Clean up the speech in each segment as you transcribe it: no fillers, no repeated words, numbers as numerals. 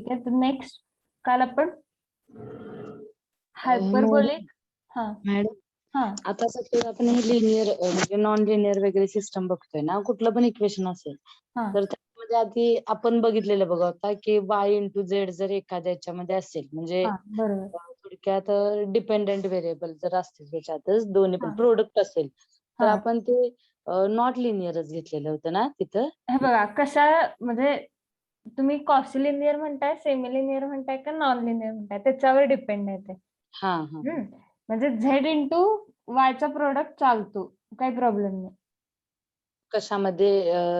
ठीक आहे. तर नेक्स्ट काल आपण हायपरबोलिक. हा मॅडम हा आता सपोज आपण हे लिनियर म्हणजे नॉन लिनियर वगैरे सिस्टम बघतोय ना, कुठलं पण इक्वेशन असेल हा तर त्यामध्ये आधी आपण बघितलेलं बघा होता की y इंटू झेड जर एखाद्या याच्यामध्ये असेल म्हणजे हा बरोबर. थोडक्यात डिपेंडेंट व्हेरिएबल जर असतील त्याच्यातच दोन्ही हा पण प्रोडक्ट असेल तर हा आपण ते नॉट लिनियरच घेतलेलं होतं ना तिथं. हे बघा कशा म्हणजे तुम्ही कॉसी लिनियर म्हणताय, सेमी लिनियर म्हणताय का नॉन लिनियर म्हणताय त्याच्यावर डिपेंड आहे ते. हा हा म्हणजे झेड इंटू वायचा प्रोडक्ट चालतो, काही प्रॉब्लेम नाही. कशामध्ये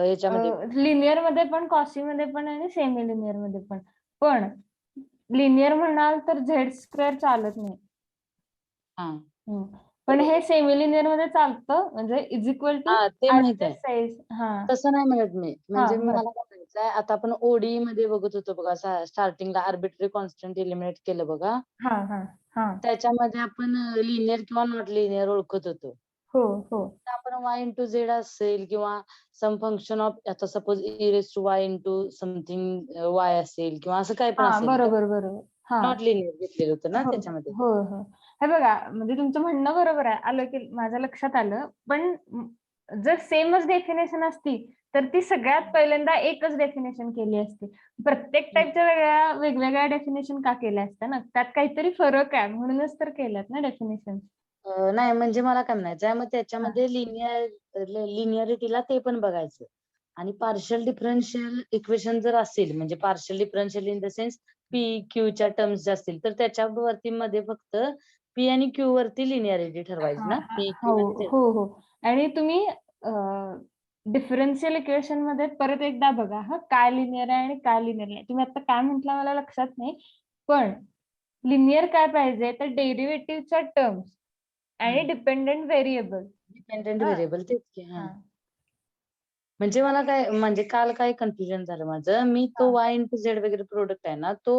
याच्यामध्ये लिनियर मध्ये पण, कॉसी मध्ये पण आणि सेमी लिनियर मध्ये पण. पण लिनियर म्हणाल तर झेड स्क्वेअर चालत नाही. हा पण हे सेमी लिनियर मध्ये चालतं, म्हणजे इज इक्वल टू हा ते माहित आहे. साईज. हा तसं नाही म्हणत मी, हा म्हणजे बरं. मला काय म्हणायचंय आता आपण ओडी मध्ये बघत होतो बघा, स्टार्टिंगला आर्बिट्ररी कॉन्स्टंट एलिमिनेट केलं बघा, हा हा हा त्याच्यामध्ये आपण लिनियर किंवा नॉट लिनियर ओळखत होतो. हो हो तर आपण y इंटू झेड असेल किंवा सम फंक्शन ऑफ आता suppose e raise to y into something y असेल किंवा असं काय पण हा असेल तर बरोबर बरोबर. हा नॉट लिनियर घेतलेलं होतं ना हो त्याच्यामध्ये. हो हो. हे बघा म्हणजे तुमचं म्हणणं बरोबर आहे, आलं की माझ्या लक्षात आलं. पण जर सेमच डेफिनेशन असती तर ती सगळ्यात पहिल्यांदा एकच डेफिनेशन केली असती. प्रत्येक टाईपच्या वेगवेगळ्या डेफिनेशन का केल्या असत्या ना, त्यात काहीतरी फरक आहे म्हणूनच तर केल्यात ना डेफिनेशन. नाही म्हणजे मला काय म्हणायचंय मग त्याच्यामध्ये लिनियरिटीला ते पण बघायचं आणि पार्शियल डिफरन्शियल इक्वेशन जर असेल म्हणजे partial differential in the sense P Q च्या टर्म्स जे असतील तर त्याच्यावरती मध्ये फक्त पी आणि क्यू वरती लिनियरिटी ठरवायची ना, पी क्यू आणि हो झेड. हो हो. आणि तुम्ही डिफरन्शियल इक्वेशन मध्ये परत एकदा बघा हा, काय लिनियर आहे आणि काय लिनियर नाही. तुम्ही आता काय म्हटलं मला लक्षात नाही, पण लिनियर काय पाहिजे तर डेरिव्हेटिव्हच्या टर्म्स आणि डिपेंडेंट व्हेरिएबल. डिपेंडेंट व्हेरिएबल तेच की. हा म्हणजे मला काय म्हणजे काल काय कन्फ्युजन झालं माझं, मी तो y इंटू झेड वगैरे प्रोडक्ट आहे ना तो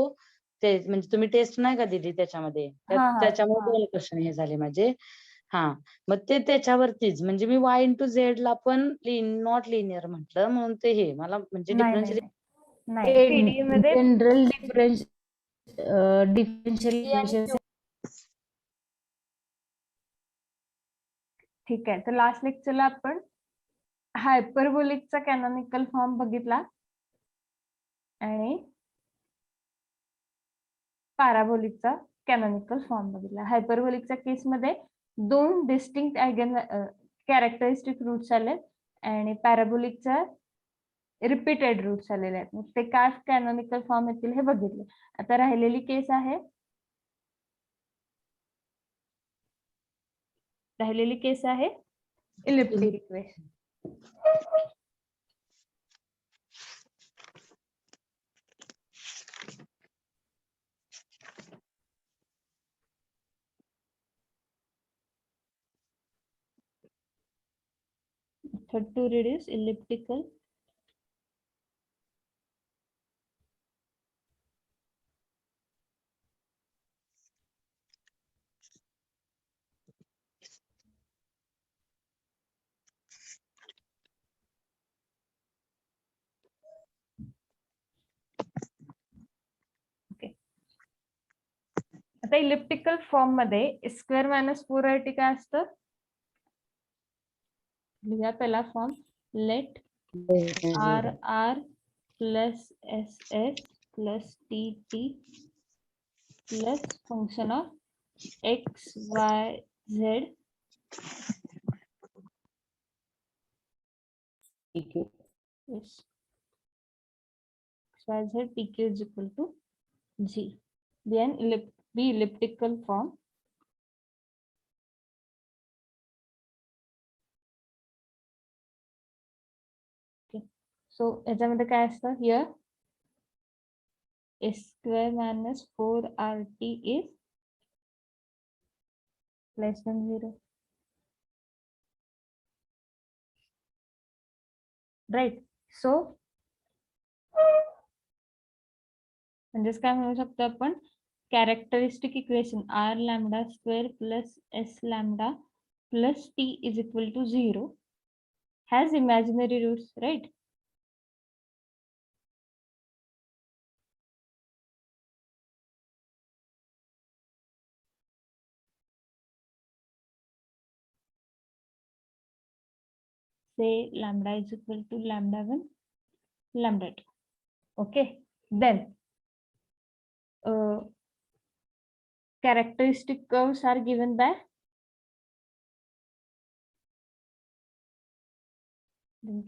ते म्हणजे तुम्ही टेस्ट नाही का दिली त्याच्यामध्ये, त्याच्यामुळे दोन क्वेश्चन हे झाले माझे. हा मग ते त्याच्यावरतीच म्हणजे मी y इंटू झेड ला पण नॉट लिनियर म्हटलं म्हणून ते हे मला म्हणजे नाही नाही डिफरन्शियल नाही पीडीए मध्ये जनरल डिफरन्शियल ठीक आहे. तर लास्ट लेक्चरला आपण हायपरबोलिकचा कॅनॉनिकल फॉर्म बघितला आणि पॅराबोलिकचा कॅनॉनिकल फॉर्म बघितला. हायपरबोलिकच्या केसमध्ये दोन डिस्टिंक्ट कॅरेक्टरिस्टिक रूट्स आले आणि पॅराबोलिकच्या रिपीटेड रूट्स आलेले आहेत. मग ते काय कॅनॉनिकल फॉर्म येतील हे बघितले. आता राहिलेली केस आहे elliptic equation. Method to reduce elliptical आता इलिप्टिकल फॉर्म मध्ये स्क्वेअर मायनस 4RT काय असतं, लिहा पहिला फॉर्म. Let r r plus s s plus t t plus function of x y z x y z pq is equal to g. Then be elliptical form. Okay. So याच्यामध्ये काय असतं, here a square minus 4RT is less than 0. Right. So म्हणजेच काय म्हणू शकतो आपण, characteristic equation r lambda square plus s lambda plus t is equal to 0 has imaginary roots, right? say lambda is equal to lambda 1, lambda 2. Okay, then characteristic curves are given by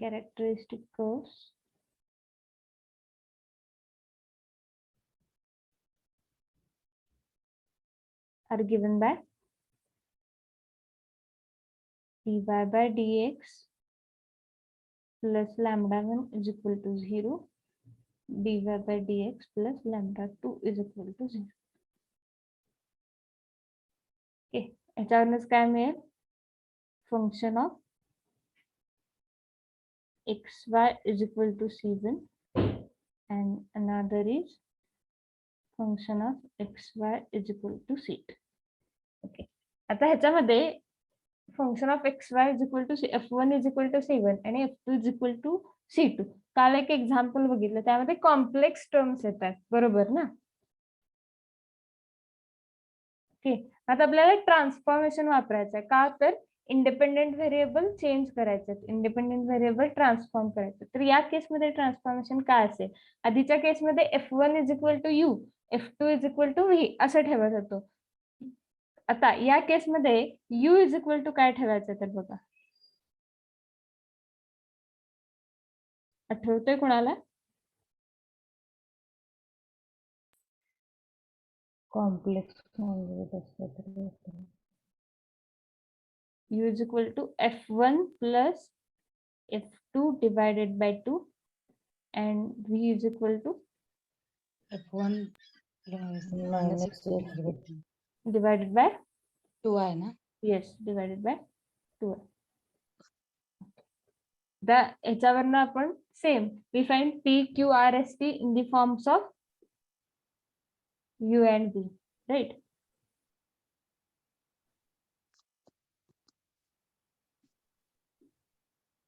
characteristic curves are given by dy by dx plus lambda 1 is equal to 0, dy by dx plus lambda 2 is equal to 0. Okay, याच्यावरच काय मिळेल, function of xy is equal to c1 and another is function of xy is equal to c2. Okay, आता ह्याच्यामध्ये function of xy is equal to f1 is equal to c1 आणि f2 is equal to c2. काल एक example बघितलं, त्यामध्ये complex terms येतात, बरोबर ना. ओके, आता आपल्याला ट्रान्सफॉर्मेशन वापरायचं आहे, का तर इंडिपेंडेंट व्हेरिएबल चेंज करायचे, इंडिपेंडेंट व्हेरिएबल ट्रान्सफॉर्म करायचे. तर या केसमध्ये ट्रान्सफॉर्मेशन काय असेल, आधीच्या केसमध्ये f1 is equal to u, f2 is equal to v असं ठेवत होतो. आता या केसमध्ये u इज इक्वल टू काय ठेवायचं, तर बघा आठवतोय कोणाला, complex u is equal to f1 plus f2 divided by 2 and v is equal to f1 divided by 2 आहे ना. yes, divided by 2. The ह्याच्यावरनं आपण same we find p q r s t in the forms of u and v, right?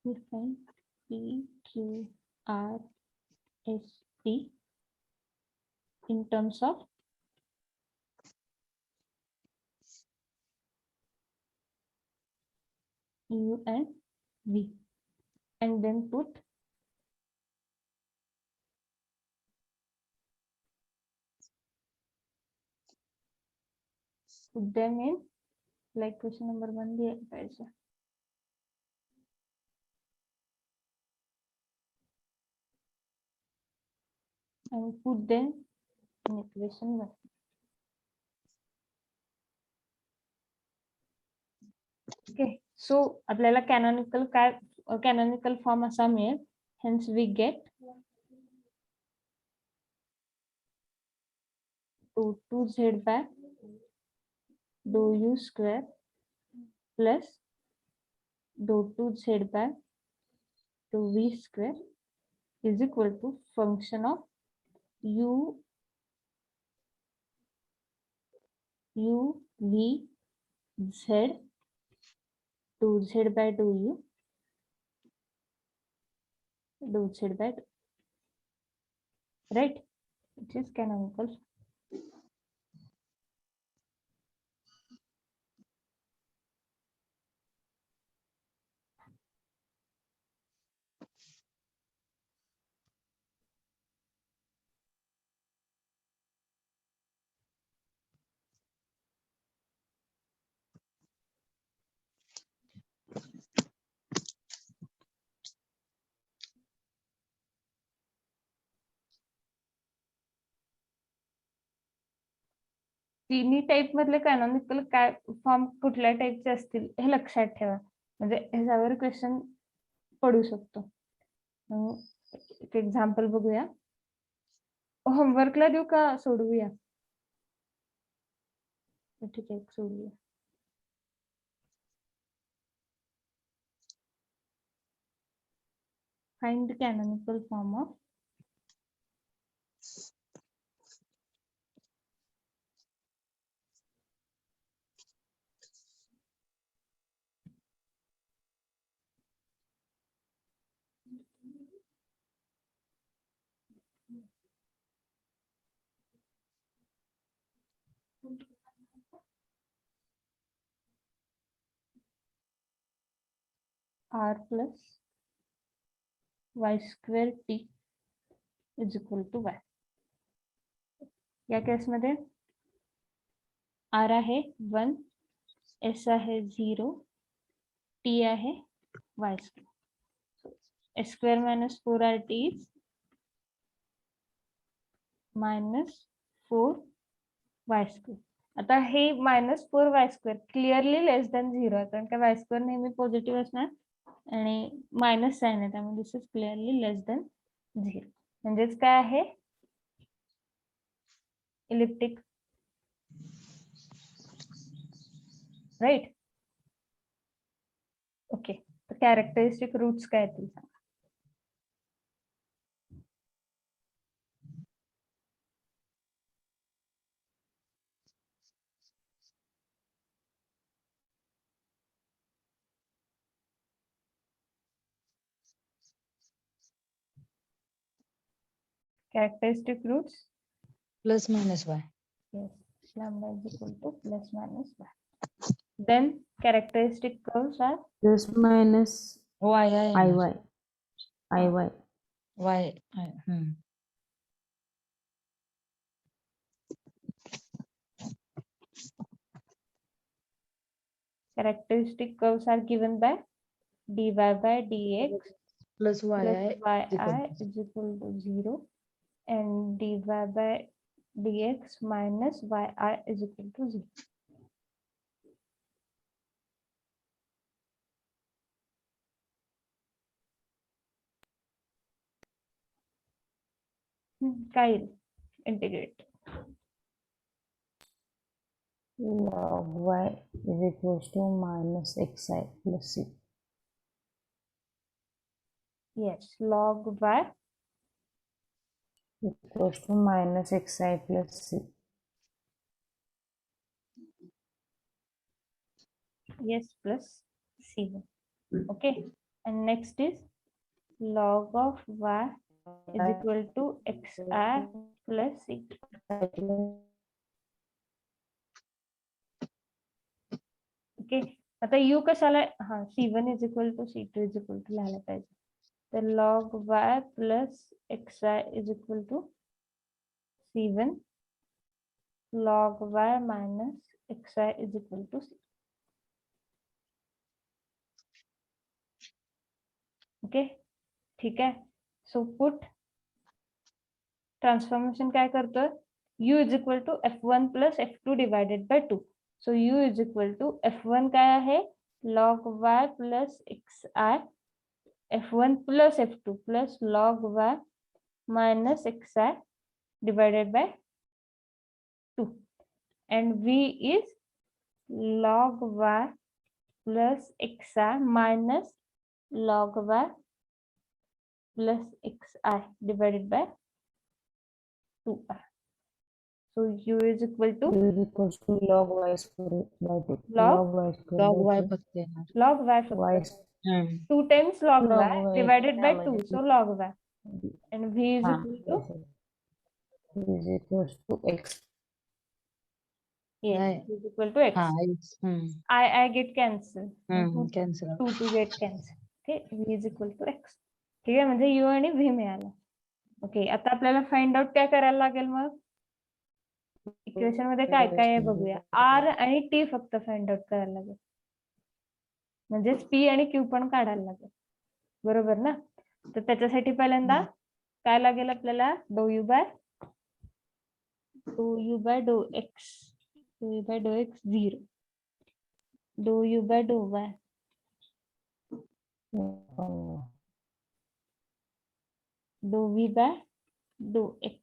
We find p q r s t in terms of u and v and then put them in like question number 1 दिया पाहिजे. And put them in equation 1. Okay, so आपल्याला canonical form असा मिळेल, hence we get 2z by dou u square plus dou 2z by dou v square is equal to function of u v z dou z by dou u dou z by dou, right, which is canonical. तिन्ही type मधले कॅनॉनिकल काय form कुठल्या टाइपचे असतील हे लक्षात ठेवा, म्हणजे ह्याच्यावर क्वेश्चन पडू शकतो. एक एक्झाम्पल बघूया, होमवर्कला देऊ का सोडवूया, ठीक आहे सोडवूया. Find the canonical form of r plus y square t is equal to y. या केसमध्ये r आहे 1, s आहे 0, t आहे y square. S square minus 4rt is minus 4y square. आता हे minus 4y square क्लिअरली लेस than 0 कारण का y square नेहमी पॉझिटिव्ह असणार आणि मायनस साइन आहे त्यामुळे दिस इज क्लिअरली लेस दॅन 0. म्हणजेच काय आहे इलिप्टिक, राईट. ओके, तर कॅरेक्टरिस्टिक रूट्स काय आहेत ते सांगा. Characteristic roots, plus minus Y. yes, lambda is equal to plus minus y. Then characteristic curves are plus minus y आहे i y i y. Y. characteristic curves are given by dy by dx plus y plus आहे yi is equal to 0 and dy by dx minus yi is equal to 0. काय integrate log y is equals to minus xi plus c. yes log y Equals to minus xi plus c. yes plus c1. Okay, and next is log of y is equal to xi plus c. Okay, आता u कशाला हा c1 is equal to c2 is equal to लिहायला पाहिजे. तर log y plus xi is equal to c1 log y minus xi is equal to c. Okay, ठीक आहे. So put transformation काय करतोय, u is equal to f1 plus f2 divided by 2. So u is equal to f1 काय आहे log y plus xi f1 plus f2 plus log y minus xi divided by 2 and v is log y plus xi minus log y plus xi divided by 2i. So u is equal to U is equals to log y square by 2. Log? y square log by Y 2. फक्त येणार. log y y फक्त 2 times log log y y divided by 2. म्हणजे So log y and v is हा, equal to U is equals to x. yes नाही. v is equal to x. हा I get cancel. Cancel. 2 to get cancel. Okay, v is equal to x. ठीक आहे, म्हणजे u आणि v मिळाला. Okay, आता आपल्याला फाइंड आउट काय करायला लागेल मग, इक्वेशन मध्ये काय काय आहे बघूया. r आणि t फक्त फाइंड आउट करायला लागेल, म्हणजेच p आणि q पण काढायला लागेल, बरोबर ना. तर त्याच्यासाठी पहिल्यांदा काय लागेल आपल्याला, डो u बाय डो x, डो u बाय डो x 0, डो u बाय डो y, डो v बाय डो x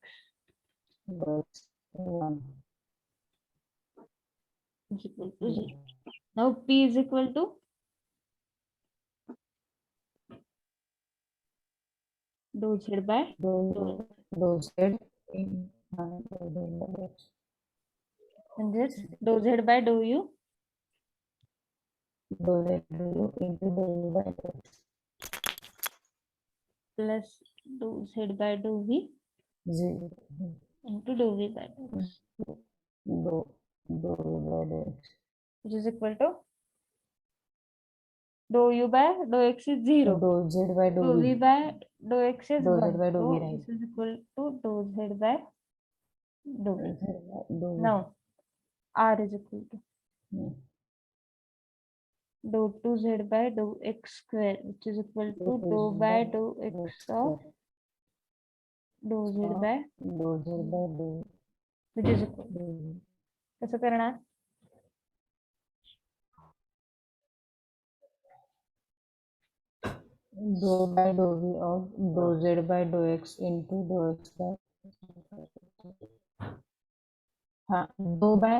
One. is equal to 0. Now p is equal to dou z by Dou z in dou z by x. म्हणजेच dou z by dou u Dou z dou u into dou u by dou x. plus dou z by dou v 0. into dou v by dou x, Dou u by dou x. which is equal to Dou u by dou x is 0. dou z by dou Dou v v. by dou x is Dou z 1. by dou So v राहील. this is equal to dou z by dou v. z by dou v. Now r is equal to हम्म. dou 2z by dou x square, which is equal to dou by dou x of dou z by dou z by dou which is equal to. v. कसं करणार? dou by dou v of dou z by dou x into dou x by हाँ dou by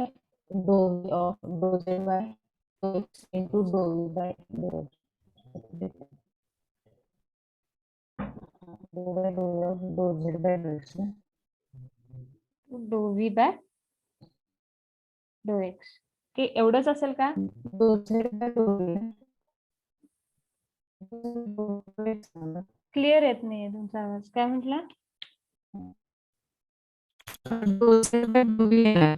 dou v of dou z by dou x into dou v by dou x. dou by dou v of dou z by dou x ना. dou v by dou x. की एवढंच असेल का? dou z by dou v. dou x ना. Clear येत नाहीये तुमचा आवाज. काय म्हटला? dou z by dou v आहे.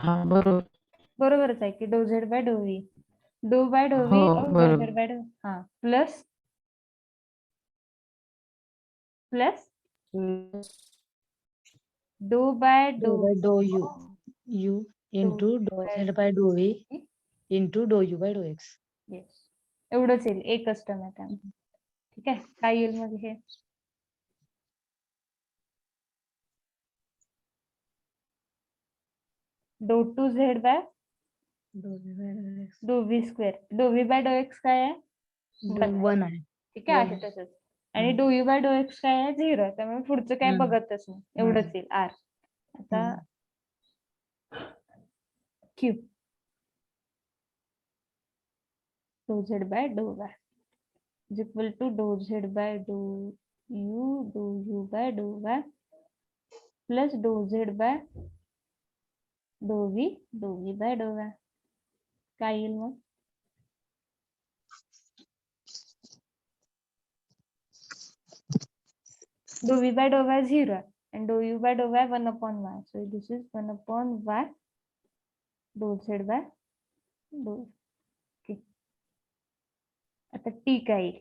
हाँ बरोबर. बरोबरच आहे की dou z by dou v. dou by dou v हो, of dou बरोबर. z by dou हा plus dou by dou dou by dou u into dou by z by dou v into dou u by dou x. Yes एवढंच येईल. एकच term आहे त्यामध्ये. ठीक आहे. काय येईल मग हे? dou 2z by dou v by dou x. dou v square. dou v by dou x काय आहे? dou 1 आहे. ठीक आहे. one. आहे तसंच. आणि dou u by dou x काय आहे? 0 आहे. त्यामुळे पुढचं काय हम्म. बघतच नाही. एवढंच येईल r. आता q dou z by dou y is equal to dou z by dou u by dou y plus dou z by dou v by dou y. काय येईल मग? dou v by dou y 0 आहे and dou u by dou y 1 upon y. So this is 1 upon y dou z by dou v. Okay. आता t काय येईल?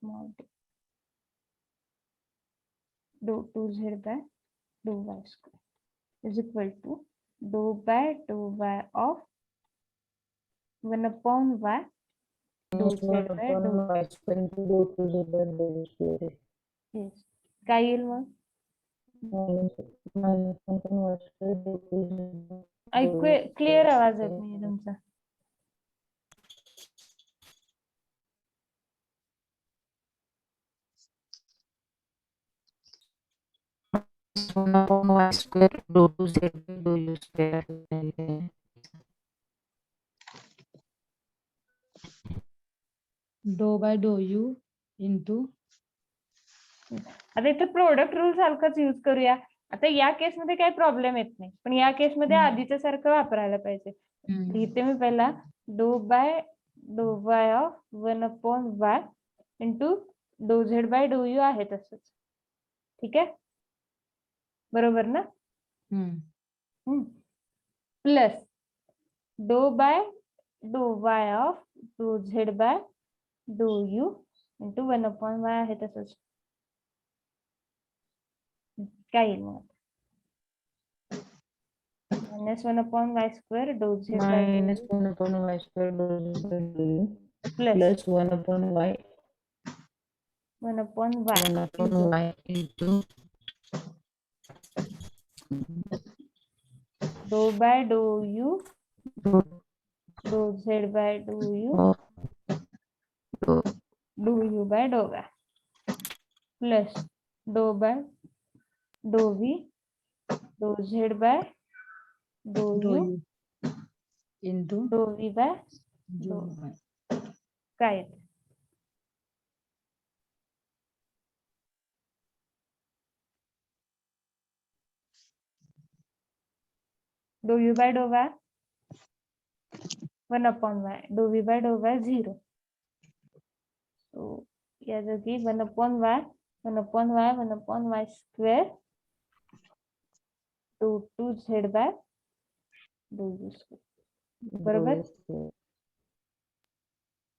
Small t. dou 2z by dou y square is equal to dou by dou y of 1 upon y dou z by dou y square into dou 2z by dou v square. yes. काय येईल मग? minus 1 upon y square dou 2z by ऐकू dou v clear square. आवाज येत नाही तुमचा. One upon y square dou 2z by dou u square. dou by dou u into आता इथे प्रोडक्ट रूल सारखंच यूज करूया. आता या केसमध्ये काही प्रॉब्लेम येत नाही, पण या केसमध्ये आधीच्या सारखं वापरायला पाहिजे. लिहिते मी पहिला dou by dou y of 1 upon y into dou z by dou u आहे तसंच. ठीक आहे. बरोबर ना? Plus dou by dou y of dou z by dou u into 1 upon y आहे तसंच. काय येईल मग? minus 1 upon y square dou z by minus 1 upon y square dou z by dou u plus plus 1 upon y 1 upon y 1 upon y into dou by dou u dou dou z by dou u of dou dou u by dou y plus dou by dou v dou z by dou dou u u into dou v by dou dou y. काय येते? dou u by dou y 1 upon y dou v by dou y 0. So या जागी 1 upon y 1 upon y 1 upon y square dou 2z by dou u square. बरोबर?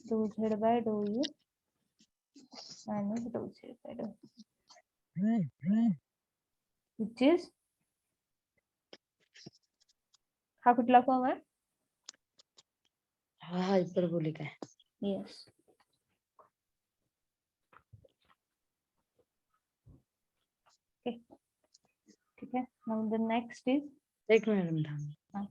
डो z by डो u minus डो z by डो which is हा कुठला form आहे? हा हायपरबोलिक आहे. येस. ठीक आहे. नाउ द नेक्स्ट इज एक मिनिट थांब.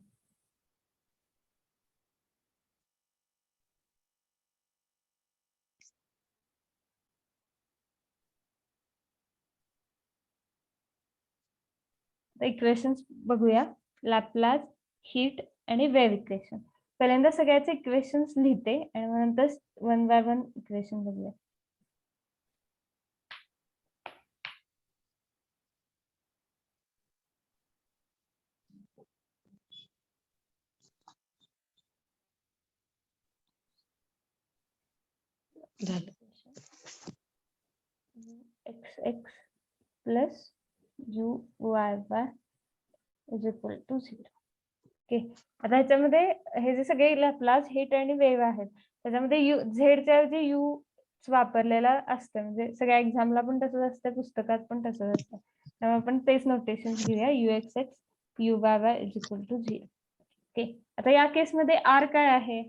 इक्वेशन्स बघूया. लॅपलास, हीट आणि वेव्ह इक्वेशन. पहिल्यांदा सगळ्याचे इक्वेशन्स लिहिते आणि मग नंतर वन बाय वन इक्वेशन बघूया. झालं. X x plus u y y is equal to 0. Okay. आता ह्याच्यामध्ये हे जे सगळे लॅपलास, हीट आणि वेव्ह आहेत त्याच्यामध्ये यू झेडच्या ऐवजी यू वापरलेला असतं. म्हणजे सगळ्या एक्झामला पण तसंच असतं, पुस्तकात पण तसंच असतं. त्यामुळे आपण तेच नोटेशन घेऊया. U x x u y y is equal to 0. Okay. आता या केसमध्ये आर काय आहे?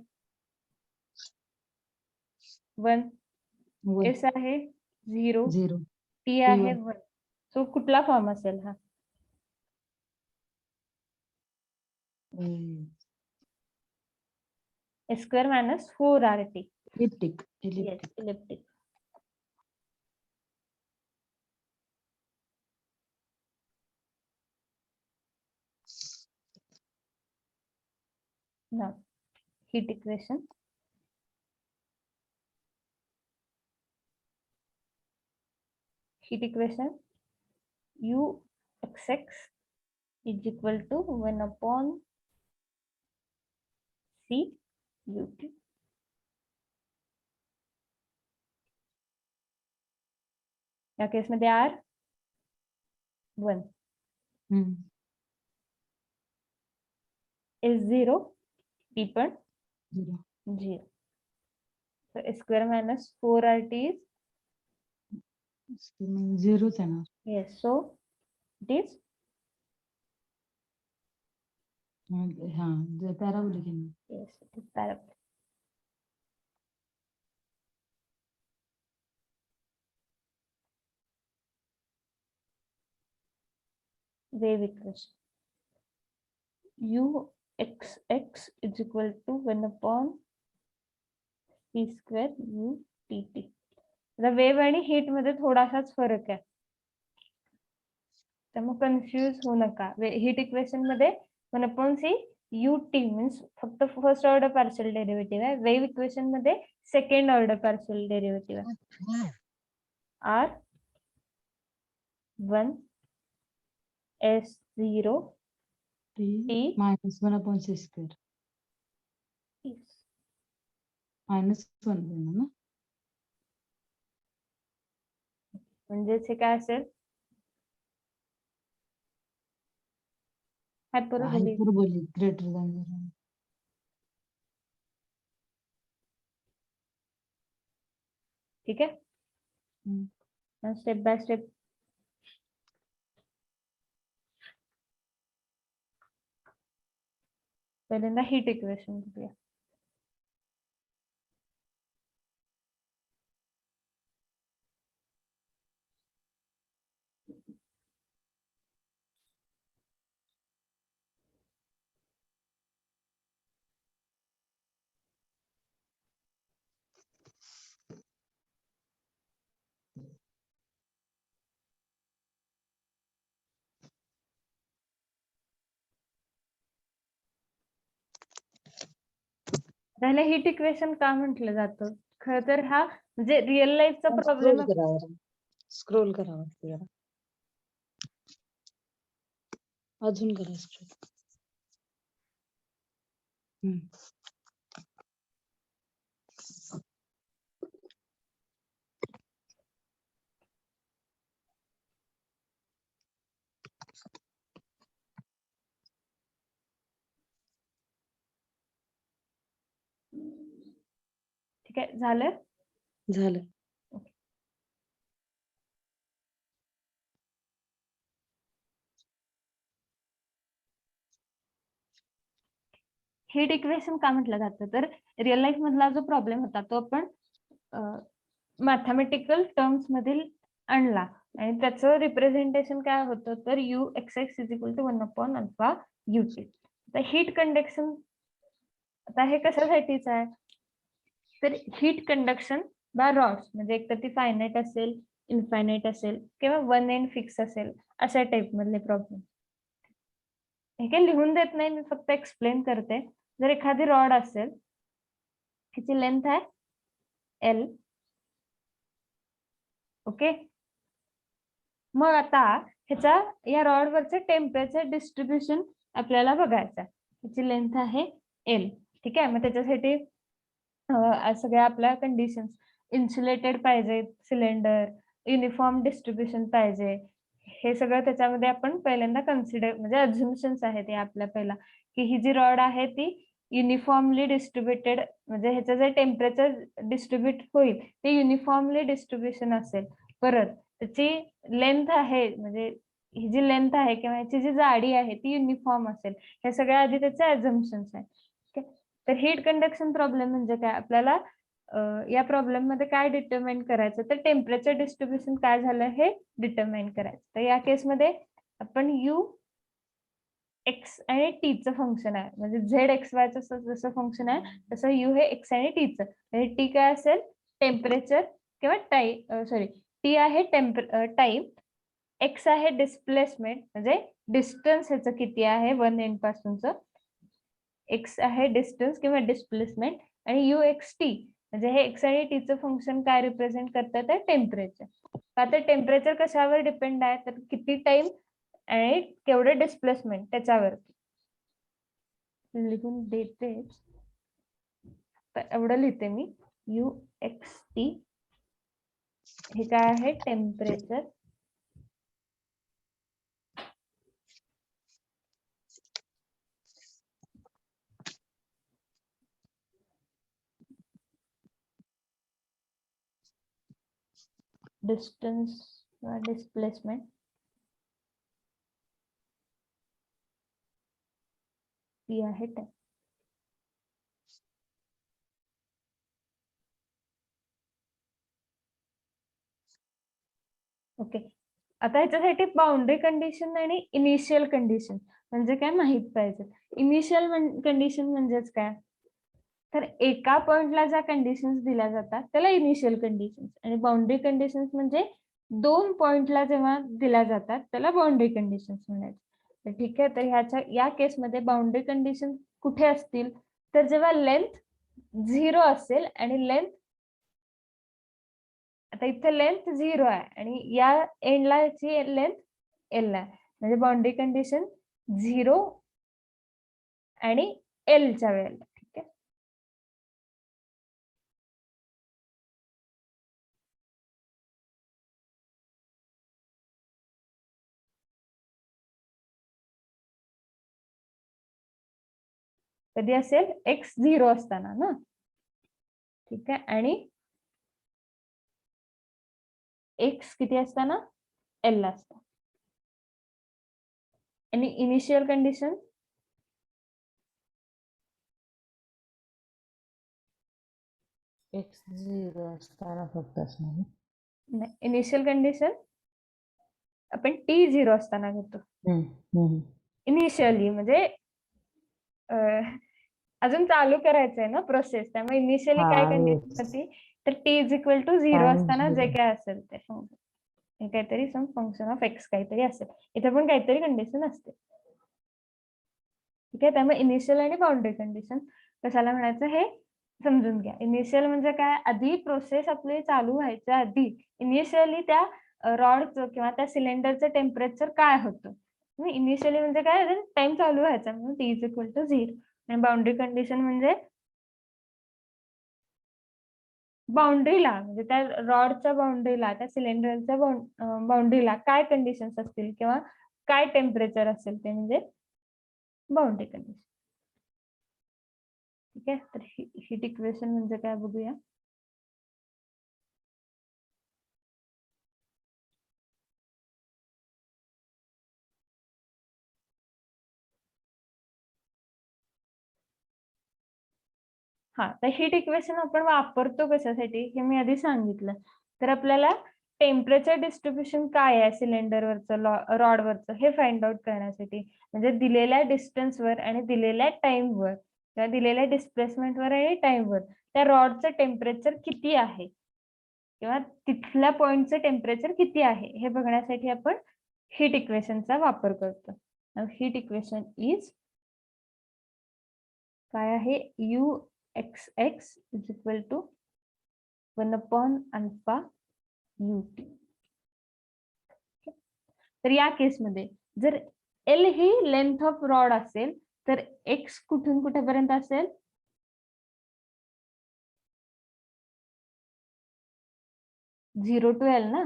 1. एस आहे 0. 0. टी आहे 1. सो कुठला फॉर्म असेल हा? Square minus 4RT. Elliptic. Yes, elliptic. Now, heat equation. Heat equation U xx is equal to 1 upon C ut. या केसमध्ये R 1 is 0 T पण 0. So square minus 4RT is 0 आहे ना. yes. So it is हा parabolic आहे ना. yes, it is parabolic. Wave equation U xx is equal to 1 upon C square U tt. Wave आणि heat मध्ये थोडासाच फरक आहे, त्यामुळे कन्फ्युज होऊ नका. हीट इक्वेशन मध्ये 1 upon c u t means फक्त फर्स्ट ऑर्डर पार्शियल डेरिव्हेटिव्ह आहे. वेव्ह इक्वेशन मध्ये सेकंड ऑर्डर पार्शियल डेरिव्हेटिव्ह आहे. R 1 s 0 t minus 1 upon c square minus 1 ना. म्हणजेच हे काय असेल? हायपरबोलिक. Hyperbolic greater than 0. ठीक आहे. स्टेप बाय स्टेप पहिल्यांदा हीट इक्वेशन बघूया. त्याला हीट इक्वेशन का म्हटलं जातं? खर तर हा म्हणजे रिअल लाईफचा प्रॉब्लेम आहे. स्क्रोल करावं जरा. अजून करा स्क्रोल. ठीक ठीक आहे, झालं. झालं. हीट इक्वेशन का म्हटलं जातं, तर रिअल लाईफ मधला जो प्रॉब्लेम होता तो आपण मॅथमॅटिकल टर्म्स मधील आणला आणि त्याचं रिप्रेझेंटेशन काय होतं, तर u x x is equal to 1/α UT. तर हीट कंडक्शन आता हे कशासाठीच आहे, तर हीट कंडक्शन बाय रॉड्स, म्हणजे एक तर ती फायनाईट असेल, इनफायनाईट असेल किंवा वन एंड फिक्स असेल, अशा टाइप मधले प्रॉब्लेम. हे काही लिहून देत नाही, मी फक्त एक्सप्लेन करते. जर एखादी रॉड असेल, ह्याची लेंथ आहे L, ओके. मग आता ह्याच्या या रॉड वरचे टेम्परेचर डिस्ट्रीब्युशन आपल्याला बघायचं आहे. ह्याची लेंथ आहे L, ठीक आहे. मग त्याच्यासाठी सगळ्या आपल्या कंडिशन्स, इन्सुलेटेड पाहिजे सिलेंडर, युनिफॉर्म डिस्ट्रीब्युशन पाहिजे, हे सगळं त्याच्यामध्ये आपण पहिल्यांदा कन्सिडर, म्हणजे अझम्पशन्स आहेत हे आपल्या पहिला, की ही जी रॉड आहे ती युनिफॉर्मली डिस्ट्रीब्युटेड, म्हणजे ह्याचं जे टेम्परेचर डिस्ट्रीब्युट होईल ते युनिफॉर्मली डिस्ट्रीब्युशन असेल. परत त्याची लेंथ आहे, म्हणजे ही जी लेंथ आहे किंवा ह्याची जी जाडी आहे ती युनिफॉर्म असेल. हे सगळ्या आधी त्याचे अझम्पशन्स आहेत. तर हीट कंडक्शन प्रॉब्लेम म्हणजे काय, आपल्याला या प्रॉब्लेम मध्ये काय डिटरमाइन करायचं, तर टेम्परेचर डिस्ट्रीब्युशन काय झालं हे डिटरमाइन करायचं. तर या केसमध्ये आपण यू एक्स आणि टी चं फंक्शन आहे, म्हणजे झेड एक्स वाय चं जसं फंक्शन आहे तसं यू हे एक्स आणि टी चं. म्हणजे टी काय असेल, टेम्परेचर किंवा टी आहे टाइम, एक्स आहे डिस्प्लेसमेंट, म्हणजे डिस्टन्स ह्याचं किती आहे वन एंड पासूनचं, एक्स आहे डिस्टन्स किंवा डिस्प्लेसमेंट, आणि यू एक्स टी म्हणजे हे एक्स आणि टी चं फंक्शन काय रिप्रेझेंट करतात, तर टेम्परेचर. आता टेम्परेचर कशावर डिपेंड आहे, तर किती टाइम आणि केवढं डिस्प्लेसमेंट त्याच्यावरती. लिहून देते, एवढं लिहिते मी, यू एक्स टी हे काय आहे, टेम्परेचर, डिस्टन्स किंवा डिस्प्लेसमेंट, ती आहे टाइम. ओके. आता ह्याच्यासाठी बाउंड्री कंडिशन आणि इनिशियल कंडिशन म्हणजे काय माहित पाहिजे. इनिशियल कंडिशन म्हणजेच काय, तर एका पॉइंटला ज्या कंडिशन्स दिल्या जातात त्याला इनिशियल कंडिशन्स, आणि बाउंड्री कंडिशन्स म्हणजे 2 पॉइंटला जेव्हा दिल्या जातात त्याला बाउंड्री कंडिशन्स म्हणायचं. तर ठीक आहे, तर या केसमध्ये बाउंड्री कंडिशन कुठे असतील, तर जेव्हा लेंथ 0 असेल आणि लेंथ, आता इथे लेंथ 0 आहे आणि या एंडला याची लेंथ L आहे, म्हणजे बाउंड्री कंडिशन 0 आणि L च्या वेळेला. ठीक आहे, कधी असेल, x 0 असताना ना. ठीक आहे, आणि x किती असताना, L असताना. आणि इनिशियल कंडिशन x 0 असताना फक्त असणार. नाही, इनिशियल कंडिशन आपण t 0 असताना घेतो इनिशियली, म्हणजे अजून चालू करायचंय ना प्रोसेस, त्यामुळे इनिशियली काय कंडिशन होती, तर t इज इक्वल टू 0 असताना जे काय असेल ते हे काहीतरी सम फंक्शन ऑफ x काहीतरी असेल, इथे पण काहीतरी कंडिशन असते. ठीक आहे, त्यामुळे इनिशियल आणि बाउंड्री कंडिशन कशाला म्हणायचं हे समजून घ्या. इनिशियल म्हणजे काय, आधी प्रोसेस आपली चालू व्हायच्या आधी इनिशियली त्या रॉडचं किंवा त्या सिलेंडरचं टेम्परेचर काय होतं. इनिशियली म्हणजे काय, टाइम चालू व्हायचा म्हणून t इज इक्वल टू 0. आणि बाउंड्री कंडिशन म्हणजे बाउंड्रीला, म्हणजे त्या रॉडच्या बाउंड्रीला, त्या सिलेंडरच्या बाउंड्रीला काय कंडिशन्स असतील किंवा काय टेम्परेचर असेल ते म्हणजे बाउंड्री कंडिशन. ठीक आहे, तर हीट इक्वेशन म्हणजे काय बघूया. हा, तर हीट इक्वेशन आपण वापरतो कशासाठी हे मी आधी सांगितलं. तर आपल्याला टेम्परेचर डिस्ट्रीब्युशन काय आहे सिलेंडरवरचं रॉडवरचं हे फाइंड आउट करण्यासाठी, म्हणजे दिलेल्या डिस्टन्सवर आणि दिलेल्या टाइमवर किंवा दिलेल्या डिस्प्लेसमेंटवर आणि टाइमवर त्या रॉडचं टेम्परेचर किती आहे किंवा तिथल्या पॉइंटचं टेम्परेचर किती आहे हे बघण्यासाठी आपण हीट इक्वेशनचा वापर करतो. हीट इक्वेशन इज काय आहे, u x x is equal to 1/अल्फा UT. तर या केसमध्ये जर एल ही लेंथ ऑफ रॉड असेल तर एक्स कुठून कुठेपर्यंत असेल, 0 to L ना,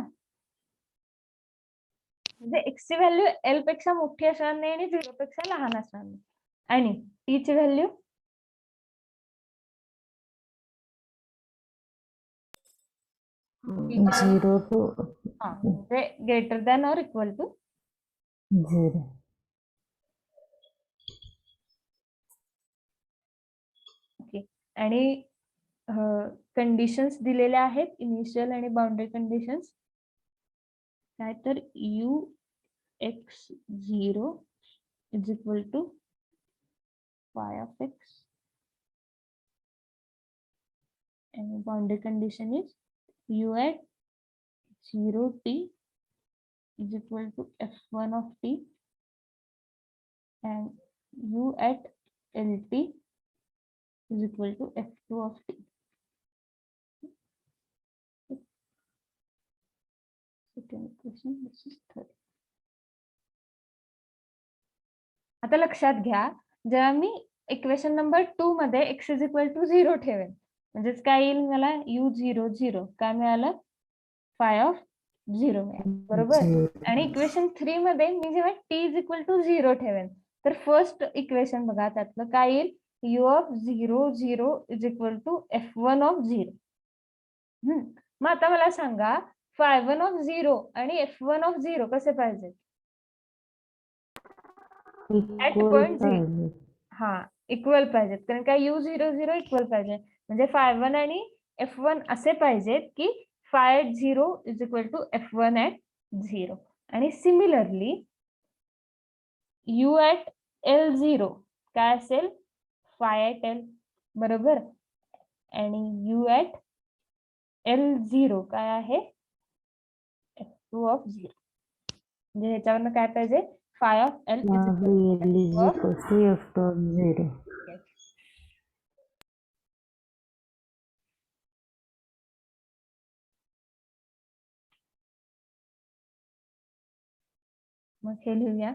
म्हणजे एक्स ची व्हॅल्यू एल पेक्षा मोठी असणार नाही आणि 0 पेक्षा लहान असणार नाही. आणि टी ची व्हॅल्यू Zero to म्हणजे greater than or equal to 0. Okay. आणि कंडिशन्स दिलेल्या आहेत, इनिशियल आणि बाउंड्री कंडिशन्स काय, तर UX0 is equal to phi of x and boundary condition is u at 0t is equal to f1 of t and u at lt is equal to f2 of t. Second equation, this is third. आता लक्षात घ्या, जेव्हा मी equation number 2 मध्ये x is equal to 0 ठेवेन म्हणजेच काय येईल, मला u00 काय मिळालं, phi of 0 मिळालं, बरोबर. आणि इक्वेशन 3 मध्ये मी जेव्हा t इज इक्वल टू 0 ठेवेन तर फर्स्ट इक्वेशन बघा त्यातलं काय येईल, u of 00 is equal to f1 of 0. मग आता मला सांगा phi1 of 0 आणि f1 of 0 कसे पाहिजे, at Equal point 0. पाहिजे. हा, इक्वल पाहिजेत, कारण काय u00 इक्वल पाहिजे, म्हणजे phi1 आणि f1 असे पाहिजेत की phi at 0 is equal to f1 at 0. आणि सिमिलरली u at L0 काय असेल, phi at L, बरोबर. आणि u at L0 काय आहे, f2 of 0. म्हणजे ह्याच्यावरनं काय पाहिजे, phi of L is equal to L is f2 of equal to f2 of 0. मग हे लिहूया.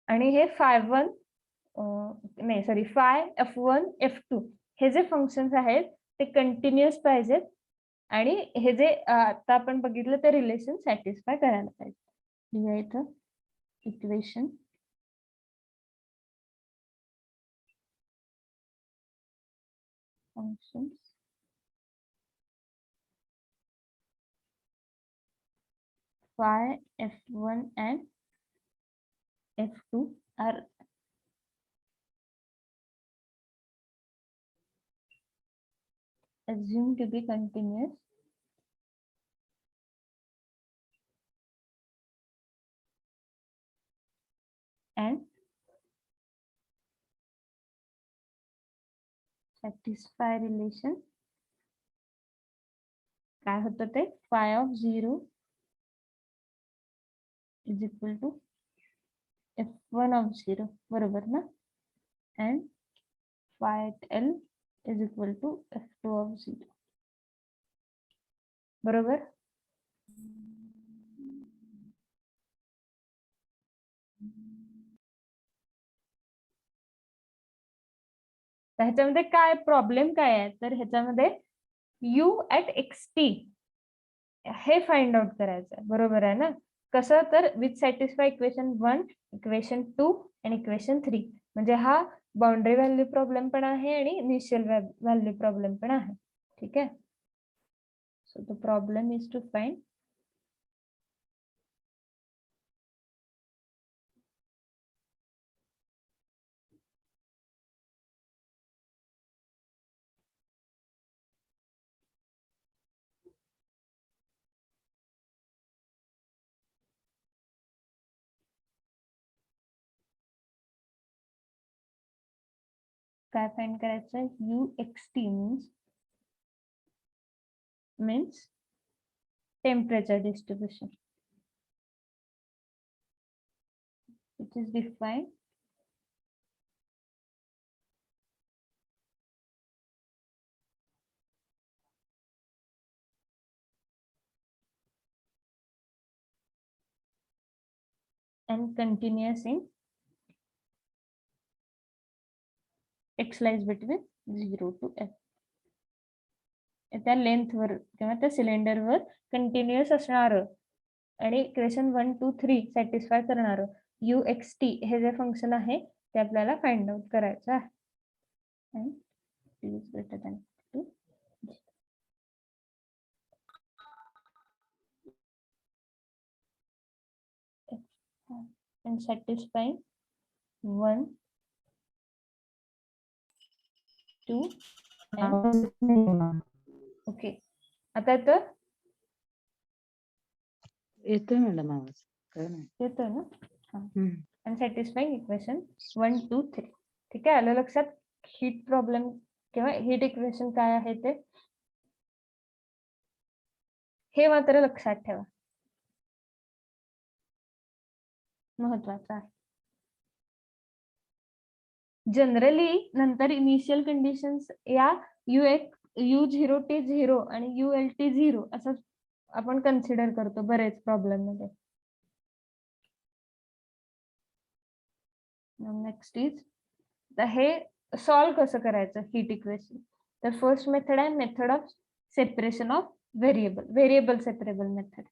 आणि हे phi1 नाही सॉरी phi f1 f2 हे जे फंक्शन्स आहेत ते कंटिन्युअस पाहिजेत आणि हे जे आता आपण बघितलं ते रिलेशन सॅटिस्फाय करायला पाहिजे. लिहूया इथं equation functions phi f1 and f2 are assumed to be continuous and satisfy relation काय होतं ते, phi of 0 is equal to f1 of 0, बरोबर ना, and phi at L is equal to f2 of 0, बरोबर. तर ह्याच्यामध्ये काय प्रॉब्लेम काय आहे, तर ह्याच्यामध्ये u at xt हे फाइंड आउट करायचं आहे, बरोबर आहे ना. कसं, तर विथ सॅटिस्फाय इक्वेशन 1, इक्वेशन 2 आणि इक्वेशन 3, म्हणजे हा बाउंड्री व्हॅल्यू प्रॉब्लेम पण आहे आणि इनिशियल व्हॅल्यू प्रॉब्लेम पण आहे. ठीक आहे. So the problem is to find काय फाइंड करायचं UXT means temperature distribution which is defined and continuous in x lies between 0 to f. त्या लेंथ वर किंवा त्या सिलेंडर वर कंटिन्युअस असणार आणि इक्वेशन 1 2 3 सॅटिस्फाय करणार UXT हे जे फंक्शन आहे ते आपल्याला फाइंड आउट करायचं आहे. And t is greater than 2. And satisfying 1 2 and okay. आता येतोय मॅडम आवाज. काय नाही. येतोय ना. हम्म. and satisfying equation 1 2 3. ठीक आहे, आलं लक्षात हीट प्रॉब्लेम किंवा हीट इक्वेशन काय आहे ते, हे मात्र लक्षात ठेवा, महत्वाचं आहे. जनरली नंतर इनिशियल कंडिशन्स या U0T0 आणि ULT0 असं आपण कन्सिडर करतो बरेच प्रॉब्लेम मध्ये. नेक्स्ट इज हे सॉल्व कसं करायचं हीट इक्वेशन. तर फर्स्ट मेथड आहे method of separation of variable separable method.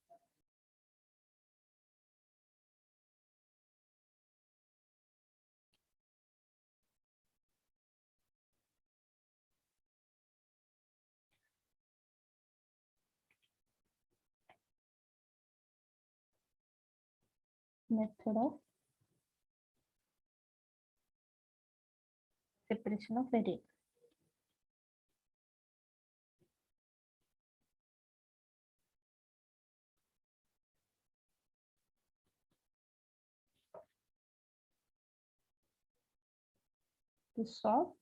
Method of separation of variable. To solve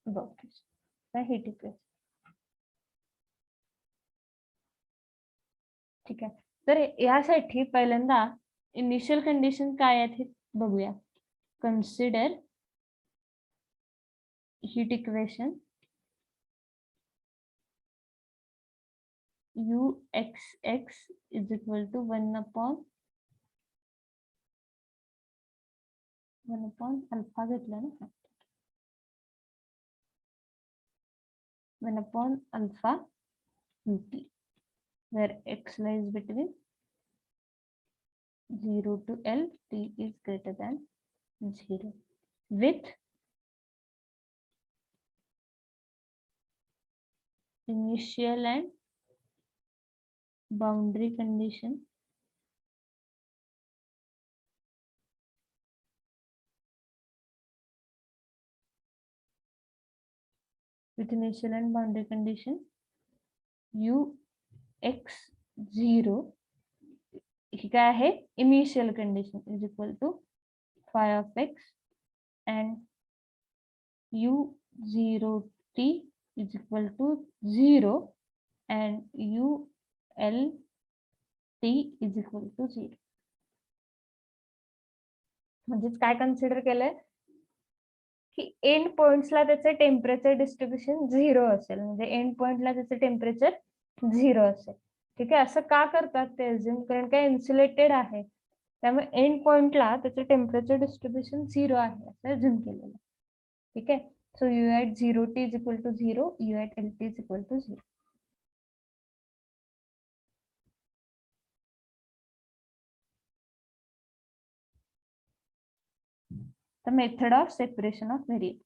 the heat equation. ठीक आहे, तर यासाठी पहिल्यांदा इनिशियल कंडिशन काय आहेत हे बघूया. Consider heat equation UXX is equal to 1 upon alpha घेतलं ना, 1 upon alpha UT, where x lies between 0 to L, T is greater than 0, with initial and boundary condition UX0 ही काय आहे initial condition is equal to phi of x and U0T is equal to 0 and ULT is equal to 0. म्हणजेच काय consider केलंय की end पॉइंट्सला त्याचे temperature distribution 0 असेल, म्हणजे एंड पॉइंटला त्याचे टेम्परेचर 0 असेल. ठीक आहे, असं का करतात ते अज्युम, कारण काय इन्सुलेटेड आहे त्यामुळे एंड पॉइंटला त्याचे टेम्परेचर डिस्ट्रीब्युशन 0 आहे असं अज्युम केलेलं. ठीक आहे, so U at 0T is equal to 0, U at LT is equal to 0. The method of separation of variable.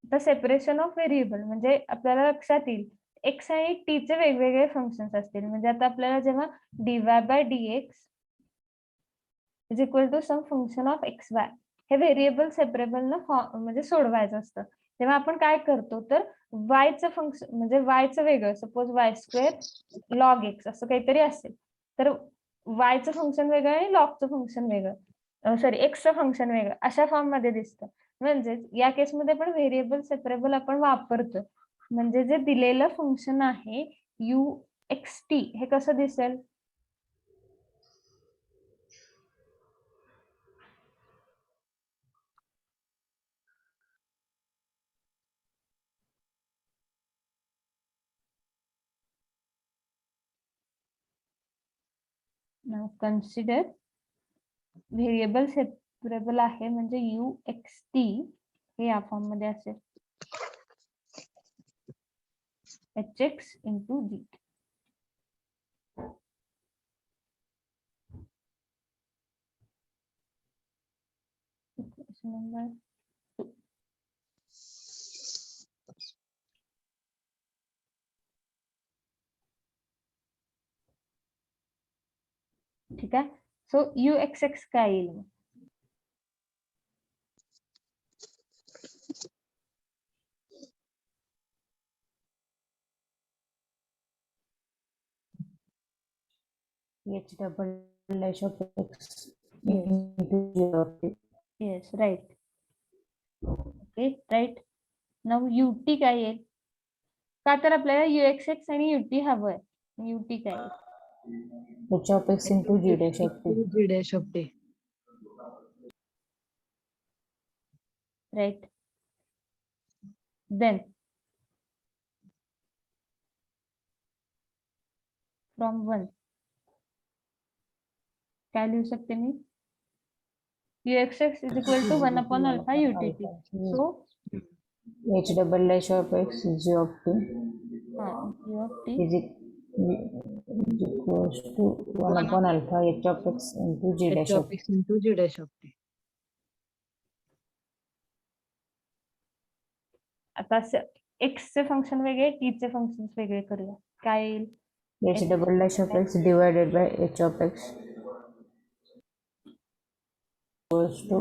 The separation of variable म्हणजे आपल्याला लक्षात येईल x आणि t चे वेगवेगळे फंक्शन्स असतील. म्हणजे आता आपल्याला जेव्हा dy/dx is equal to some function of xy हे व्हेरिएबल सेपरेबल न म्हणजे सोडवायचं असतं, तेव्हा आपण काय करतो तर y चं फंक्शन म्हणजे y चं वेगळं, सपोज y² log x असं काहीतरी असेल, तर वायचं फंक्शन वेगळं आणि लॉगचं फंक्शन वेगळं, सॉरी एक्सचं फंक्शन वेगळं, अशा फॉर्म मध्ये दिसतं. म्हणजेच या केसमध्ये पण व्हेरिएबल सेपरेबल आपण वापरतो. म्हणजे जे दिलेलं फंक्शन आहे UXT हे कसं दिसेल? Now consider व्हेरिएबल सेपरेबल आहे म्हणजे UXT हे या फॉर्म मध्ये असेल HX into G. Equation number 2. ठीक आहे. सो UXX काय येईल मग? H double dash of x Yes. into g of t. Yes, right. Okay, right. Now UT काय येईल? का तर आपल्याला UXX आणि UT हवंय. UT काय येईल? H of x into g dash of t. G dash of t. Right. Then from 1 काय लिहू शकते मी? UXX is equal to 1 upon alpha UTT. So H double dash of x g of t G of t is equals to 1 upon alpha h of x into g H dash of of t. x into G dash of t. आता X चे function वेगळे, T चे function वेगळे करूया. काय येईल? H double dash of x divided by h of x equals to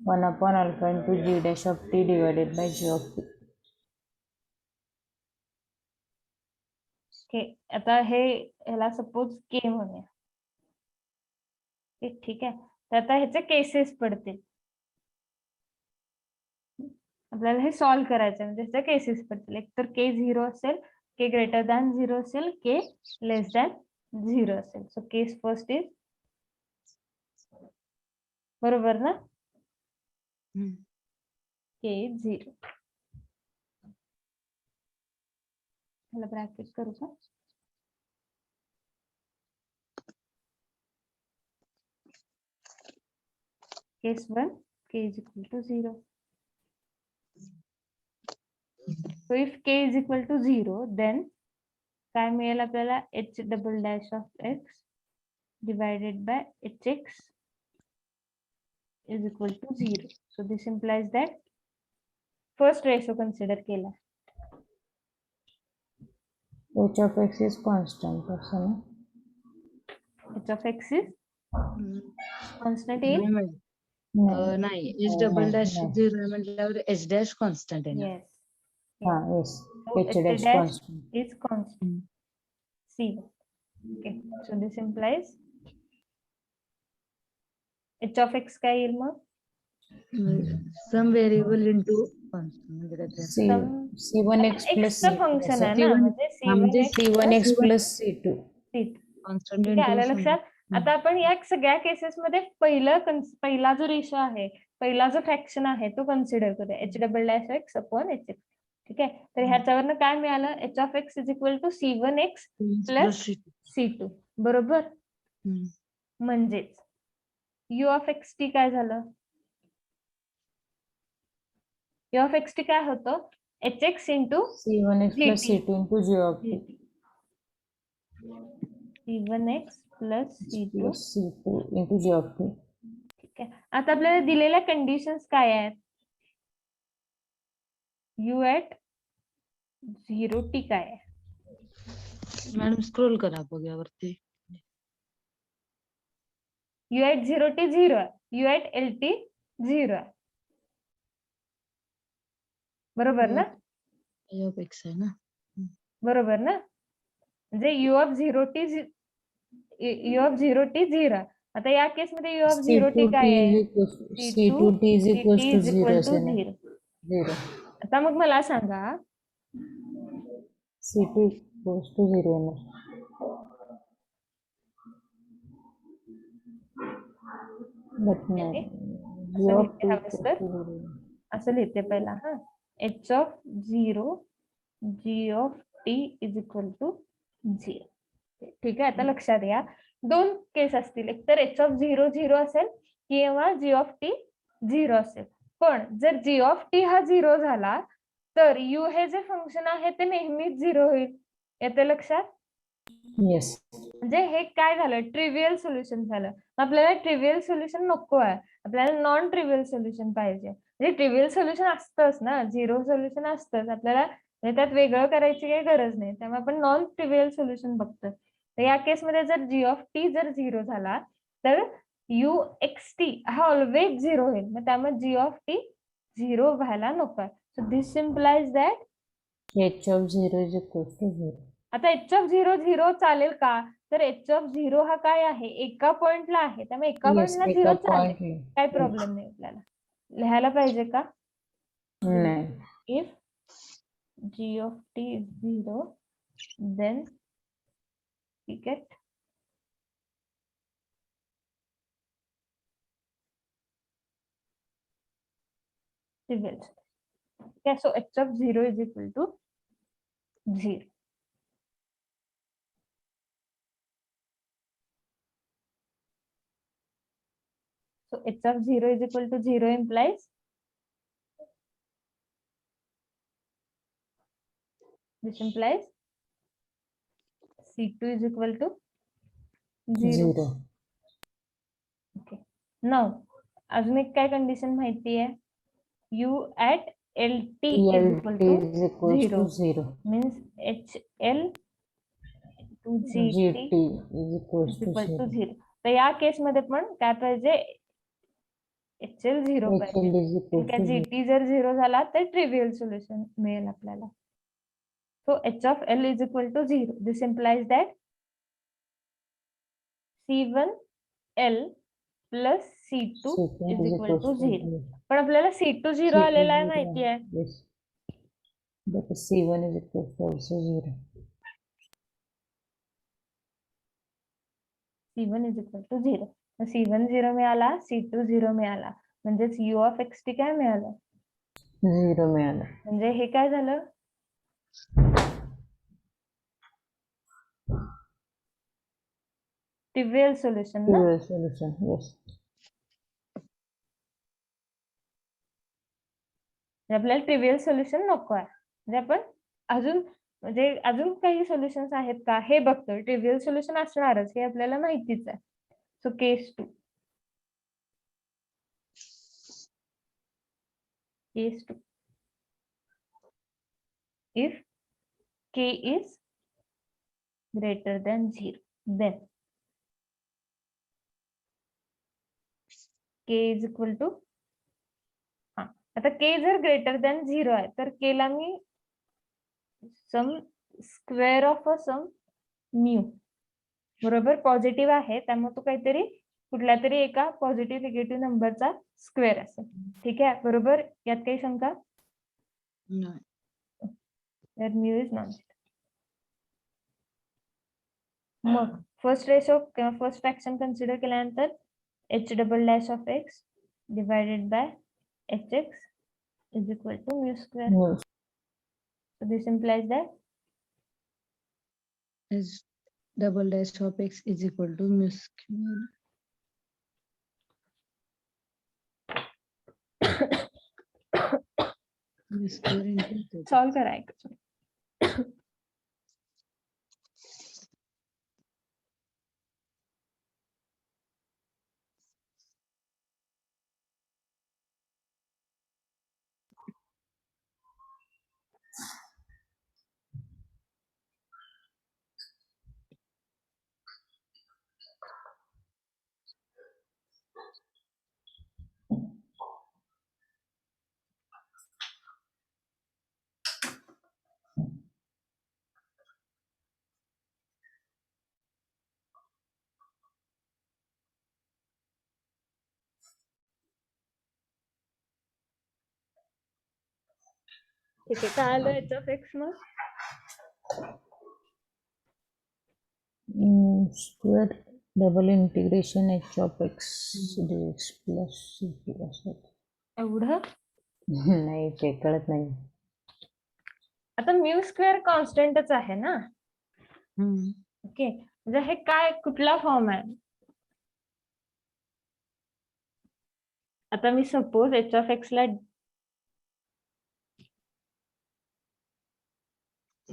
1 upon alpha into g dash of t divided by g of t. Okay. आता ह्याला सपोज K म्हणूया. ठीक आहे. तर आता ह्याचे केसेस पडतील. आपल्याला हे सॉल्व्ह करायचं म्हणजे ह्याचे केसेस पडतील. एक तर K 0 असेल, K ग्रेटर दॅन 0 असेल, K लेस दॅन 0 असेल. सो केस फर्स्ट इज बरोबर ना? K 0. ह्याला ब्रॅकेट करू का? Case 1, K is equal to 0. So if K is equal to 0, then काय मिळेल आपल्याला? H double dash of x divided by hx is equal to 0. So this implies that first ratio consider केला. H of x is constant असं ना? H of x is constant येईल? नाही H double dash 0 म्हटल्यावर H dash constant आहे ना. Yes. हा yes. So H H dash dash constant. is constant. C. Okay. So this implies H of x काय येईल मग? Some variable into constant म्हणजे काय ते? C1x plus X चं फंक्शन आहे ना, म्हणजे म्हणजे C1x plus C2. constant ठीक आहे, into आलं लक्षात? आता आपण या सगळ्या केसेस मध्ये पहिला जो रेशो आहे, पहिला जो फ्रॅक्शन आहे तो कन्सिडर करूया. H double dash x upon HX. ठीक आहे, तर ह्याच्यावरनं काय मिळालं? H of x is equal to C1x plus C2. बरोबर? म्हणजेच U of xt काय झालं? U of xt काय होतं? HX into C1x plus GT. C2 into G of t. C1x plus C2 Plus C2 into G of t. ठीक आहे. आता आपल्याला दिलेल्या कंडिशन्स काय आहेत? U at 0t काय आहे? मॅडम स्क्रोल करा बघ्यावरती. U at 0t 0 आहे. U at LT 0 आहे. बरोबर ना? H of x आहे ना. बरोबर ना? म्हणजे U of 0t you of 0t 0. आता या केसमध्ये u of C 0t to काय टी आहे? C2T is equals to 0 असेल ना. 0. 0. आता मग मला सांगा C2 equals to 0 येणार. But नाही. U of लिहिते t हवंस equals तर to 0. असं लिहिते पहिला हा. h of 0 g of t is equal to 0. ठीक आहे, आता लक्षात घ्या दोन केस असतील, एक तर h ऑफ 0 0 असेल किंवा g ऑफ t 0 असेल. पण जर g ऑफ t हा 0 झाला तर u हे जे फंक्शन आहे ते नेहमीच 0 होईल. येते लक्षात? Yes. म्हणजे हे काय झालं, ट्रिव्हियल सोल्युशन झालं. आपल्याला ट्रिव्हियल सोल्युशन नको आहे, आपल्याला नॉन ट्रिव्हियल सोल्युशन पाहिजे. म्हणजे ट्रिव्हियल सोल्युशन असतंच ना, 0 सोल्युशन असतंच आपल्याला, म्हणजे त्यात वेगळं करायची काही गरज नाही. त्यामुळे आपण नॉन ट्रिव्हियल सोल्युशन बघतो. तर या केसमध्ये जर g ऑफ t जर 0 झाला तर u x t हा ऑलवेज 0 होईल. मग त्यामुळे g ऑफ t 0 व्हायला नको. So this सिम्प्लाइज that H of 0 is equals to 0. आता एच ऑफ 0 0 चालेल का? तर एच ऑफ 0 हा काय आहे, एका पॉइंटला आहे, त्यामुळे एका Yes, पॉइंटला एका 0 चालेल, point ला. काय Yes. प्रॉब्लेम नाही. आपल्याला लिहायला पाहिजे का? नाही. If g of t is 0 then ठीक आहे. trivial. Okay, so h of 0 is equal to 0. So h of 0 is equal to 0 implies this implies c2 is equal to 0. 0. Okay. Now अजून एक काय कंडिशन माहिती आहे, u at lt is equal LT to is equals 0 to 0. means hl to gt GT is equals is to equal to 0. 0. तर या केस मध्ये पण काय पाहिजे, HL 0 पाहिजे. HL is equals ठीक आहे, to 0. GT जर 0 झाला तर ट्रिव्हियल सोल्युशन मिळेल आपल्याला. So h of L is equal to 0. This implies that C1L plus C2 C2 is is equal equals to to 0. 0. पण आपल्याला C2 0 C2 आलेला आहे 0. माहिती आहे. Yes. But C1 is equals to also 0. C1 is equal to 0. C1 0 मिळाला, C2 0 मिळाला, म्हणजेच U of xt काय मिळालं, 0 मिळालं. म्हणजे हे काय झालं, ट्रिव्हियल सोल्युशन ना. Trivial solution. Yes. आपल्याला ट्रिव्हियल सोल्युशन नको आहे. म्हणजे आपण अजून काही सोल्युशन्स आहेत का हे बघतोय. ट्रिव्हियल सोल्युशन असणारच हे आपल्याला माहितीच आहे. So case 2 if k is greater than 0 then k is equal to आता k जर ग्रेटर दॅन 0 आहे तर k ला मी some square of a some mu बरोबर पॉझिटिव्ह आहे, त्यामुळे तो काहीतरी कुठल्या तरी एका पॉझिटिव्ह निगेटिव्ह नंबरचा स्क्वेअर असेल. ठीक आहे, बरोबर. यात काही शंका? नाही. that mu is non. मग फर्स्ट रेशो किंवा फर्स्ट फ्रॅक्शन कन्सिडर केल्यानंतर h double dash of x divided by hx is equal to mu square. Yes. So this implies that H double dash of x is equal to mu square. Mu square into 2. Solve करायचं. ठीक आहे, काय आलं H of x मग? Square double integration H of x dx plus ct असं. एवढं? नाही ते कळत नाही. आता म्यू स्क्वेअर कॉन्स्टंटच आहे ना. हम्म. ओके, म्हणजे हे काय कुठला फॉर्म आहे? आता मी सपोज एच ऑफ एक्स ला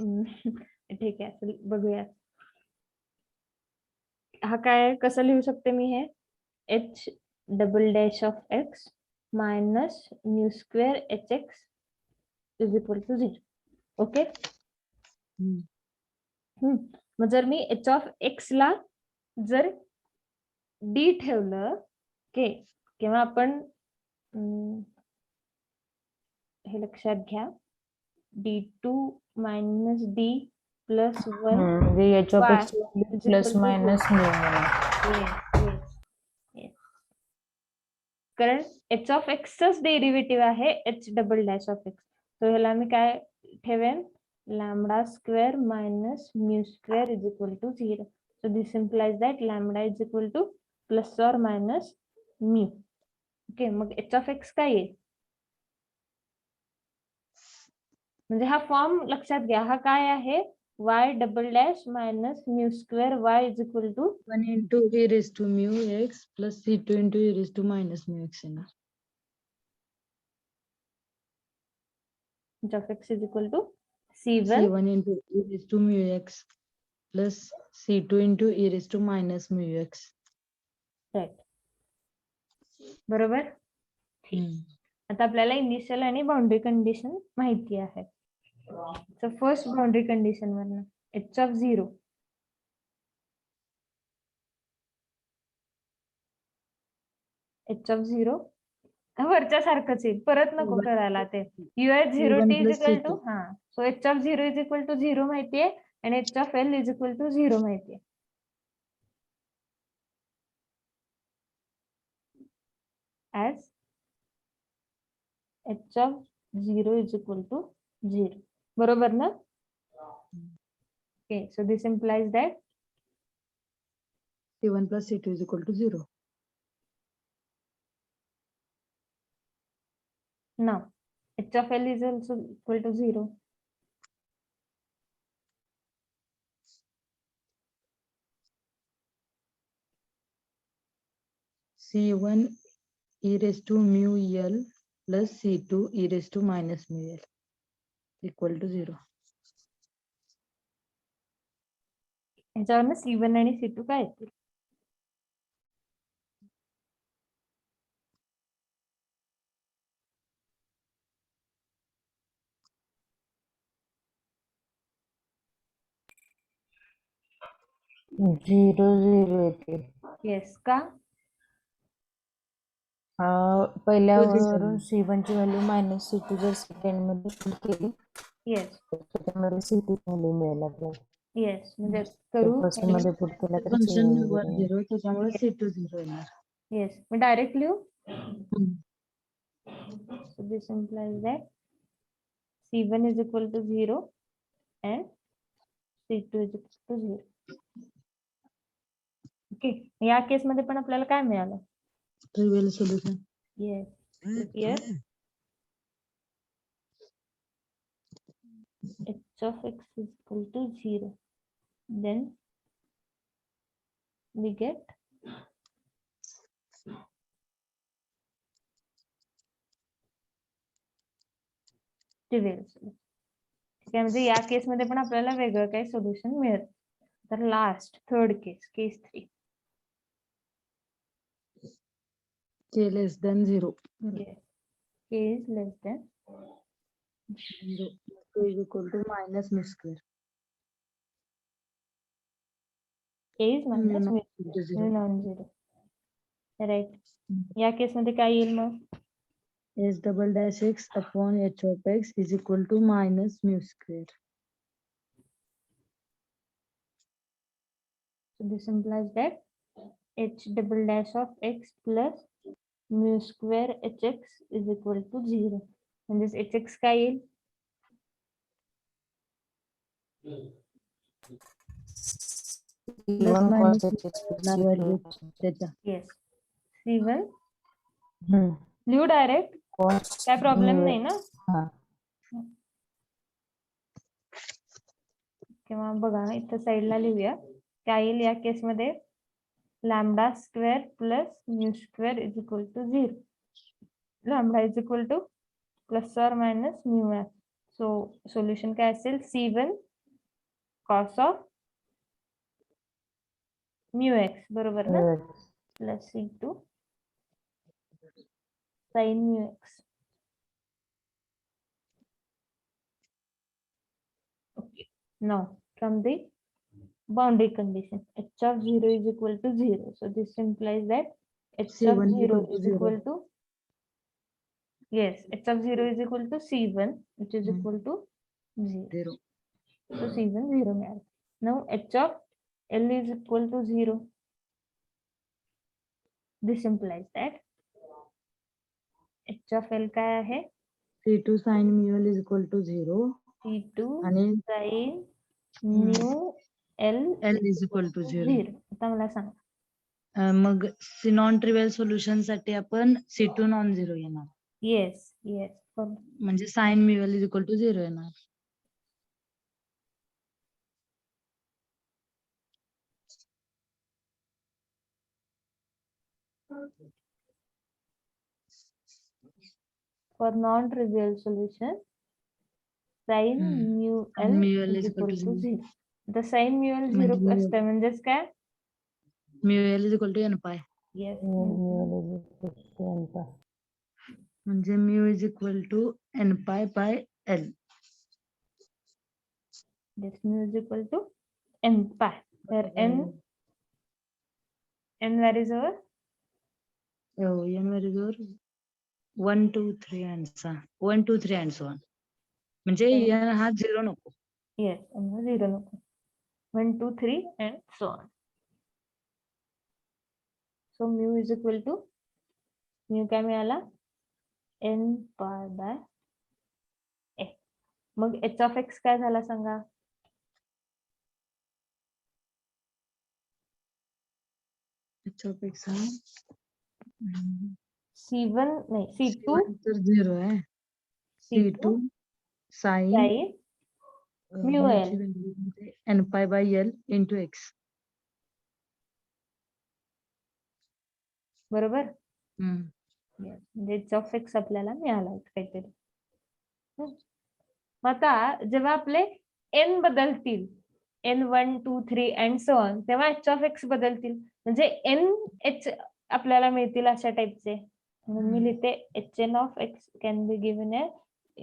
ठीक आहे, चल बघूया. हा काय कसं लिहू शकते मी हे? H double dash of x minus mu square h x is equal to 0. Okay. मग जर मी एच ऑफ एक्स ला जर डी ठेवलं, ओके, किंवा आपण हे लक्षात घ्या, d2 मायनस डी प्लस 1 म्हणजे h of x is plus equal to minus mu. कारण एच ऑफ एक्सच डेरिव्हेटिव्ह आहे h double dash of x. तर ह्याला मी काय ठेवेन? Lambda square minus mu square is equal to 0. So this implies that lambda is equal to plus or minus mu. Okay, मग h of x काय येईल? म्हणजे हा फॉर्म लक्षात घ्या, हा काय आहे? y double dash minus mu square y is equal to 1 into e raised to mu x plus c2 into e raised to minus mu x येणार. h of x is equal to c1 c1 into e raised to mu x plus c2 into e raised to minus mu x. right. बरोबर. आता आपल्याला initial आणि boundary condition माहिती आहे. So first boundary condition वरनं h of 0 h of 0 वरच्या सारखंच येईल, परत नको करायला ते. U h 0 C1 t is plus equal to C2. So h of 0 is equal to 0 माहितीये आणि h of l is equal to 0 माहितीये. as h of 0 is equal to 0. बरोबर ना? Okay, so this implies that c1 plus c2 is equal to 0. now h of l is also equal to 0. c1 e raised to mu l plus c2 e raised to minus mu l equal to 0. ह्याच्यावरनं C1 आणि C2 काय येतील? Zero zero येते. Yes का? पहिल्यावरून C1 ची value minus C2 जर second मध्ये put केली yes तर त्याच्यामध्ये C2 व्हॅल्यू मिळायला पाहिजे. येस, म्हणजे करू फर्स्ट मध्ये पुट केला तर फंक्शन वर 0 त्याच्यामुळे c2 0 येणार. येस, मी डायरेक्ट लिहू. So this implies that C1 is equal to 0 and C2 is equal to 0. Okay, या केस मध्ये पण आपल्याला काय मिळालं? Trivial solution. Yes, here h of x is equal to 0. Then we get trivial solution. ठीक आहे, म्हणजे या केस मध्ये पण आपल्याला वेगळं काही सोल्युशन मिळत. तर last third case, case 3. k less than 0. Yes, k is less than 0. k is equal to minus mu square. k is minus mu Equal to 0. non-zero. Right. या केस मध्ये काय येईल मग? s double dash x upon h of x is equal to minus mu square. So this implies that h double dash of x plus mu square hx is equal to 0. म्हणजेच hx काय येईल? Plus C1 minus cos hx plus असणार C2 value त्याच्या. Yes C1 हम्म. लिहू direct, cos काय problem mu नाही ना. हा किंवा बघा इथं साईडला लिहूया, काय येईल या केसमध्ये, lambda square plus mu square is equal to 0. Lambda is equal to plus or minus mu f. So solution काय असेल, C1 cos of mu x बरोबर ना, mu x. Plus C2 sine mu x. Okay. Now, from the boundary condition, h of 0 is equal to 0. So this implies that h of C1 0 equal to is 0. equal to, yes, h of 0 is equal to C1, which is Hmm. equal to 0. 0. So C1 0 मिळालं. Now h of L is equal to 0. This implies that h of L काय आहे, C2 sin mu L is equal to 0 C2 आणि sin mu L L is equal to 0. 0. आता मला सांग, मग non ट्रिव्हियल solution साठी आपण C2 नॉन झिरो येणार, येस येस म्हणजे sin mu L is equal to 0 येणार. for non-trivial solution, sin mu L Sin mu L is is equal equal to to 0. 0. The sin mu L म्हणजे 0 असतं म्हणजेच काय, mu L is equal to n pi. Yes mu L is equal to n pi. म्हणजे mu is equal to n pi by L. this mu is equal to n pi, where n varies over Oh, n varies over 1 2 3 and so 1 2 3 and so on. म्हणजे n हा 0 नको. yes n 0 नको, 1 2 3 and so on. So mu is equal to, mu काय मिळाला, n pi by a. मग h of x काय झाला सांगा, h of x हा C1 नाही C2 C1 तर 0 आहे. C2 sin sin mu mu L ची व्हॅल्यू म्हणजे n pi by L into x. बरोबर. हम्म. Yes, म्हणजे h of x आपल्याला मिळाला काहीतरी. मग आता जेव्हा आपले n बदलतील, n 1 2 3 अँड सो ऑन, तेव्हा h of x बदलतील, म्हणजे n h आपल्याला मिळतील अशा टाइपचे. म्हणून मी लिहिते hn of x can be given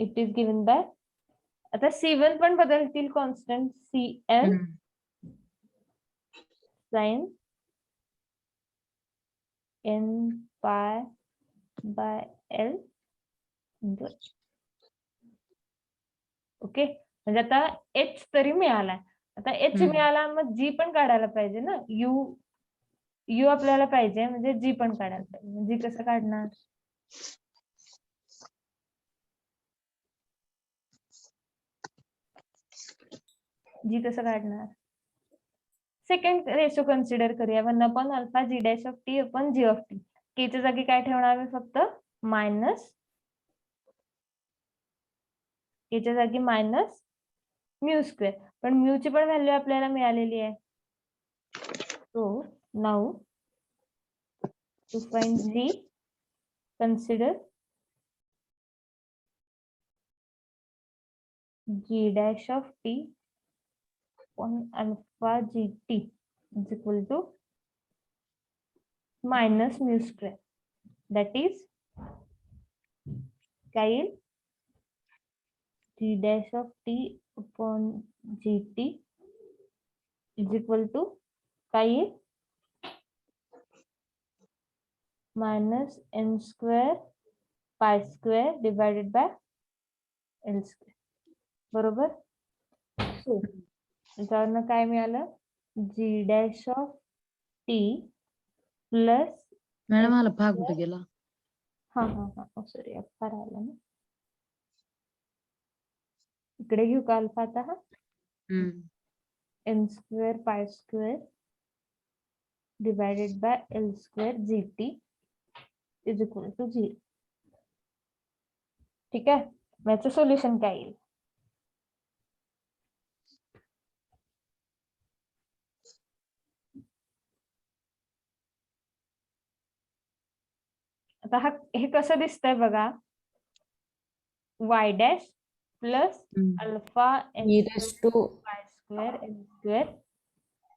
it is given bye, आता C1 पण बदलतील, constant Cn sin n pi by L into h. Okay, म्हणजे आता h तरी मिळालाय, आता h मिळाला, मग g पण काढायला पाहिजे ना, u आपल्याला पाहिजे, म्हणजे g पण काढायला पाहिजे. g कसं काढणार, g कसं काढणार, सेकंड रेशो कन्सिडर करूया, 1 alpha g dash of t upon g of t. k च्या जागी काय ठेवणार मी, फक्त मायनस, k च्या जागी मायनस म्यू स्क्वेअर, पण म्यू ची पण व्हॅल्यू आपल्याला मिळालेली आहे. So now to find g, consider g dash of t on alpha gt is equal to minus mu square, that is काय येईल, g dash of t upon gt is equal to काय येईल, minus n square pi square divided by l square. बरोबर. So याच्यावरनं काय मिळालं, g dash of t plus, madam मला भाग कुठे गेला, हा सॉरी अल्फा राहिला ना, इकडे घेऊ का अल्फा आता, हा n square pi square divided by L square GT is equal to 0. ठीक आहे, मग याचं सोल्युशन काय येईल? आता हे कसं दिसतंय बघा, y dash plus alpha n e raised to pi square n square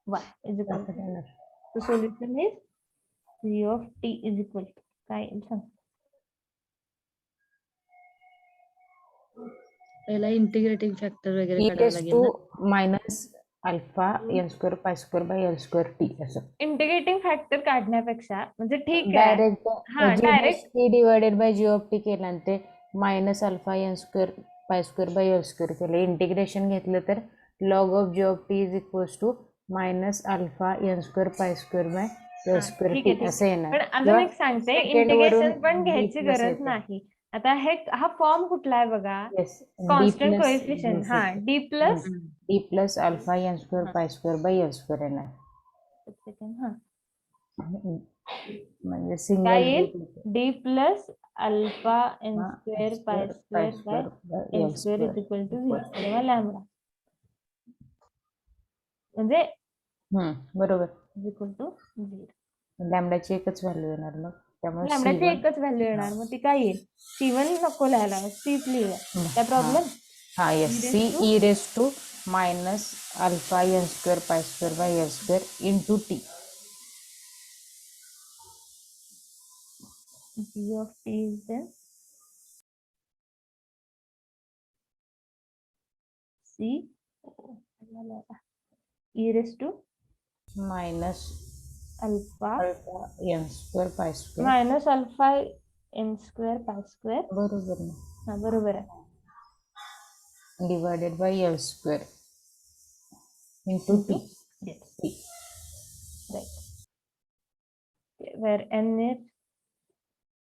y is equal to, so solution is c of t is equal to काय येईल सांग? पहिला इंटिग्रेटिंग फॅक्टर वगैरे e काढावं raised लागेल to ना. minus alpha n square pi square by L square t असं. Integrating factor काढण्यापेक्षा म्हणजे ठीक आहे, डायरेक्ट हा g direct t divided by g of t केलं आणि ते minus alpha n square pi square by l square केलं. इंटिग्रेशन घेतलं तर log of g of t is equals to minus alpha n square pi square by l square ठीक आहे, T ठीक असं आहे. येणार. पण अजून किंवा एक सांगते, second इंटिग्रेशन वरून पण d घ्यायची plus गरज येतं. नाही. आता हा फॉर्म कुठला आहे बघा, Yes, d constant plus coefficient, हा d D plus d plus alpha n square हा. Pi square by l square येणार. हा म्हणजे काय सिंगल येईल, d plus alpha n square pi square by l square is equal to 0 किंवा lambda म्हणजे बरोबर. Is equal to 0. लॅम्बडाची एकच व्हॅल्यू येणार मग, त्यामुळे लॅम्बडाची C1 एकच व्हॅल्यू येणार, मग ती काय येईल, C1 नको लिहायला, Cच लिहूया. काय प्रॉब्लेम? हा yes, c e raise to minus alpha n square pi square by l square into t. G of t is then C e raised to minus alpha alpha n square pi square minus alpha n square pi square, बरोबर ना, हा बरोबर आहे, divided by l square into t. Right. Where n is,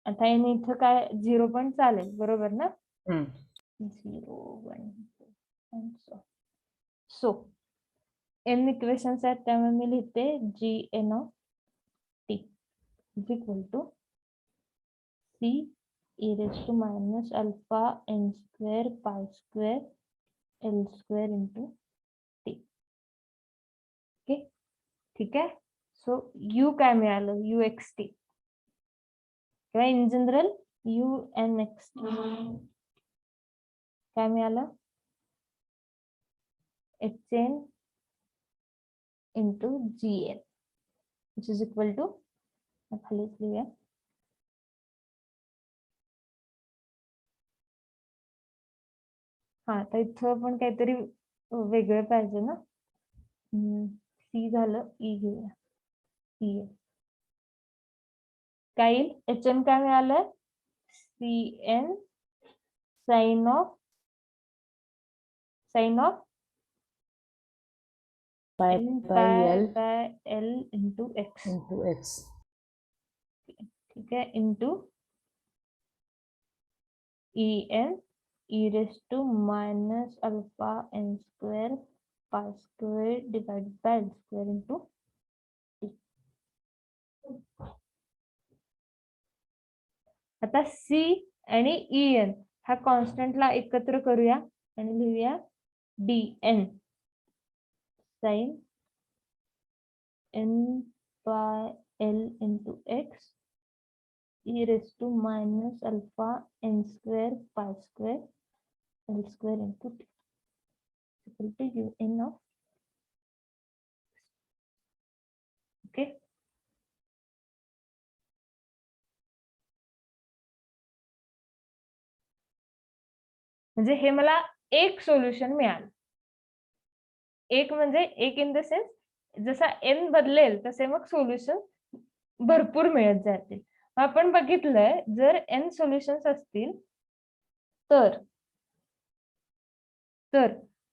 आता n इथं काय 0 पण चालेल, बरोबर ना, 0 1 2 सो एन इक्वेशन्स आहेत, त्यामुळे मी लिहिते g n of t is equal to c e raise to minus alpha n square pi square l square into t. Okay, ठीक आहे. सो यू काय मिळालं, यू एक्स टी किंवा in general u n x t काय मिळालं, h n into g n which is equal to, खालीच लिहूया, हा तर इथं पण काहीतरी वेगळं पाहिजे ना, सी झालं, ई घेऊया, सी एन काय येईल, एच एन काय मिळालं, C N sign of pi pi l by l into x, into x. ठीक आहे, into e n e raise to minus alpha n square pi square divide by l square into t. आता c आणि e n हा कॉन्स्टंटला एकत्र करूया आणि लिहूया d n sine n by l into x e raised to minus alpha n square pi square l square into t equal to u n of, okay. म्हणजे हे मला एक सोल्युशन मिळालं, एक म्हणजे एक इन द सेन्स जसा n बदलेल तसे मग सोल्युशन भरपूर मिळत जातील. आपण बघितलंय जर n सोल्युशन्स असतील तर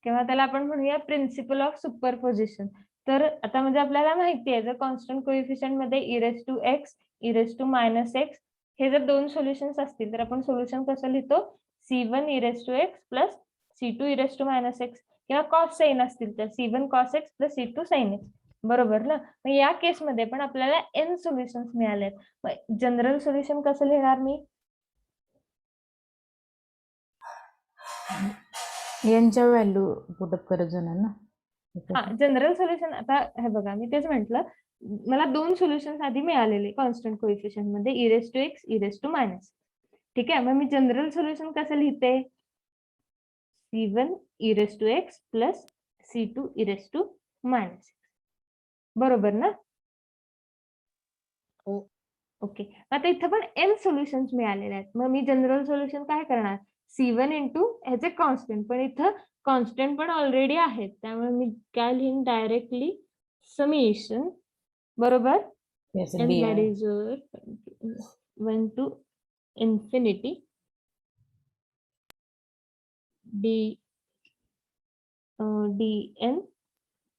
किंवा त्याला आपण म्हणूया प्रिन्सिपल ऑफ सुपरपोजिशन. तर आता म्हणजे आपल्याला माहिती आहे जर कॉन्स्टंट कोएफिशियंट मध्ये e raise to x e raise to minus x हे जर दोन सोल्युशन्स असतील तर आपण सोल्युशन कसं लिहितो, C1 e raise to x plus C2 e raised to minus x किंवा कॉस साइन असतील तर C1 cos x plus C2 sin x. बरोबर ना? मग या केसमध्ये पण आपल्याला n सोल्युशन्स मिळाले आहेत. जनरल सोल्युशन कसं लिहिणार मी? यांच्या व्हॅल्यू पुटअप करत जाणार ना. हा, जनरल सोल्युशन आता हे बघा मी तेच म्हंटल, मला 2 सोल्युशन आधी मिळालेले कॉन्स्टंट कोइफिशियंट मध्ये e raised to x, e raised to minus. ठीक आहे, मग मी जनरल सोल्युशन कसं लिहिते? C1 e raised to x plus C2 e raised to minus x. बरोबर ना? हो. ओके, आता इथं पण n सोल्युशन्स मिळालेले आहेत. मग मी जनरल सोल्युशन काय करणार? C1 इंटू ह्याचे कॉन्स्टंट, पण इथं कॉन्स्टंट पण ऑलरेडी आहेत, त्यामुळे मी काय लिहीन डायरेक्टली समेशन. बरोबर? n that is 1 to infinity dn.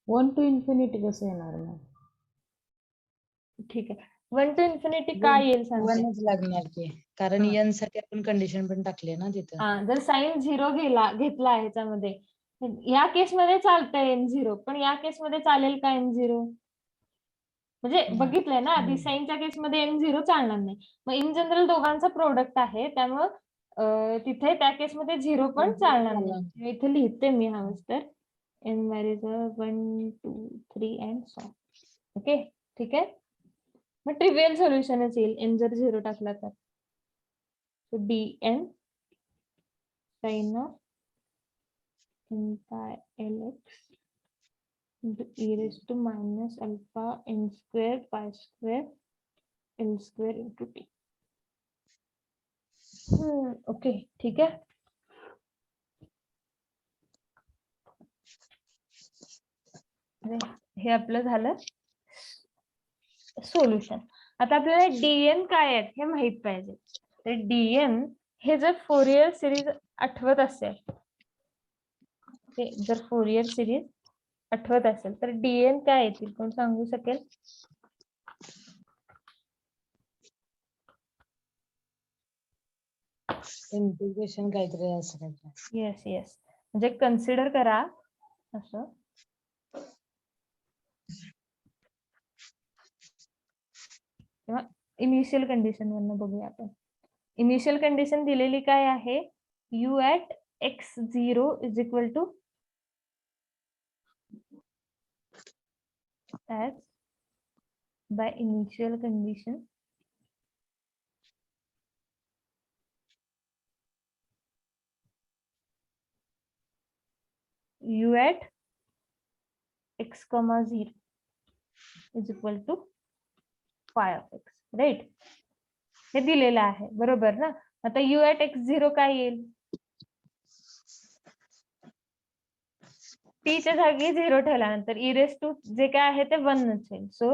1 to infinity कसं येणार मग? ठीक आहे, 1 to infinity काय येईल सांगते? 1च लागणार की, कारण हा. n साठी आपण कंडिशन पण टाकली ना तिथं. हा, जर साइन 0 घेतला ह्याच्यामध्ये, या केसमध्ये चालतंय n0, पण या केसमध्ये चालेल का n0? म्हणजे बघितलंय ना आधी, साइनच्या केसमध्ये n0 चालणार नाही. मग इन जनरल दोघांचा प्रोडक्ट आहे, त्यामुळं तिथे त्या केसमध्ये 0 पण चालणार नाही. इथे लिहिते मी हवंच तर n values 1 2 3 and so. Okay, ठीक आहे. मग ट्रिवियल सोल्युशनच येईल n जर 0 टाकला तर. dn sin of n pi lx into e raised to minus alpha n square pi square l square into t. Okay, ठीक आहे. हे आपलं झालं सोल्युशन. आता आपल्याला dn काय आहेत हे माहित पाहिजे. तर dn हे जर फोरियर सिरीज आठवत असेल, जर फोरियर सिरीज आठवत असेल तर dn काय येतील, कोण सांगू शकेल? इंटिग्रेशन काहीतरी असं. येस येस, म्हणजे कन्सिडर करा असं. किंवा इनिशियल कंडिशन वरनं बघूया आपण. इनिशियल कंडिशन दिलेली काय आहे? u at x0 is equal to as by initial condition u at x comma 0 is equal to phi of x, right? हे दिलेलं आहे, बरोबर ना? आता u at x0 काय येईल? t च्या जागी 0 ठेवल्यानंतर e raised to जे काय आहे ते 1 असेल. So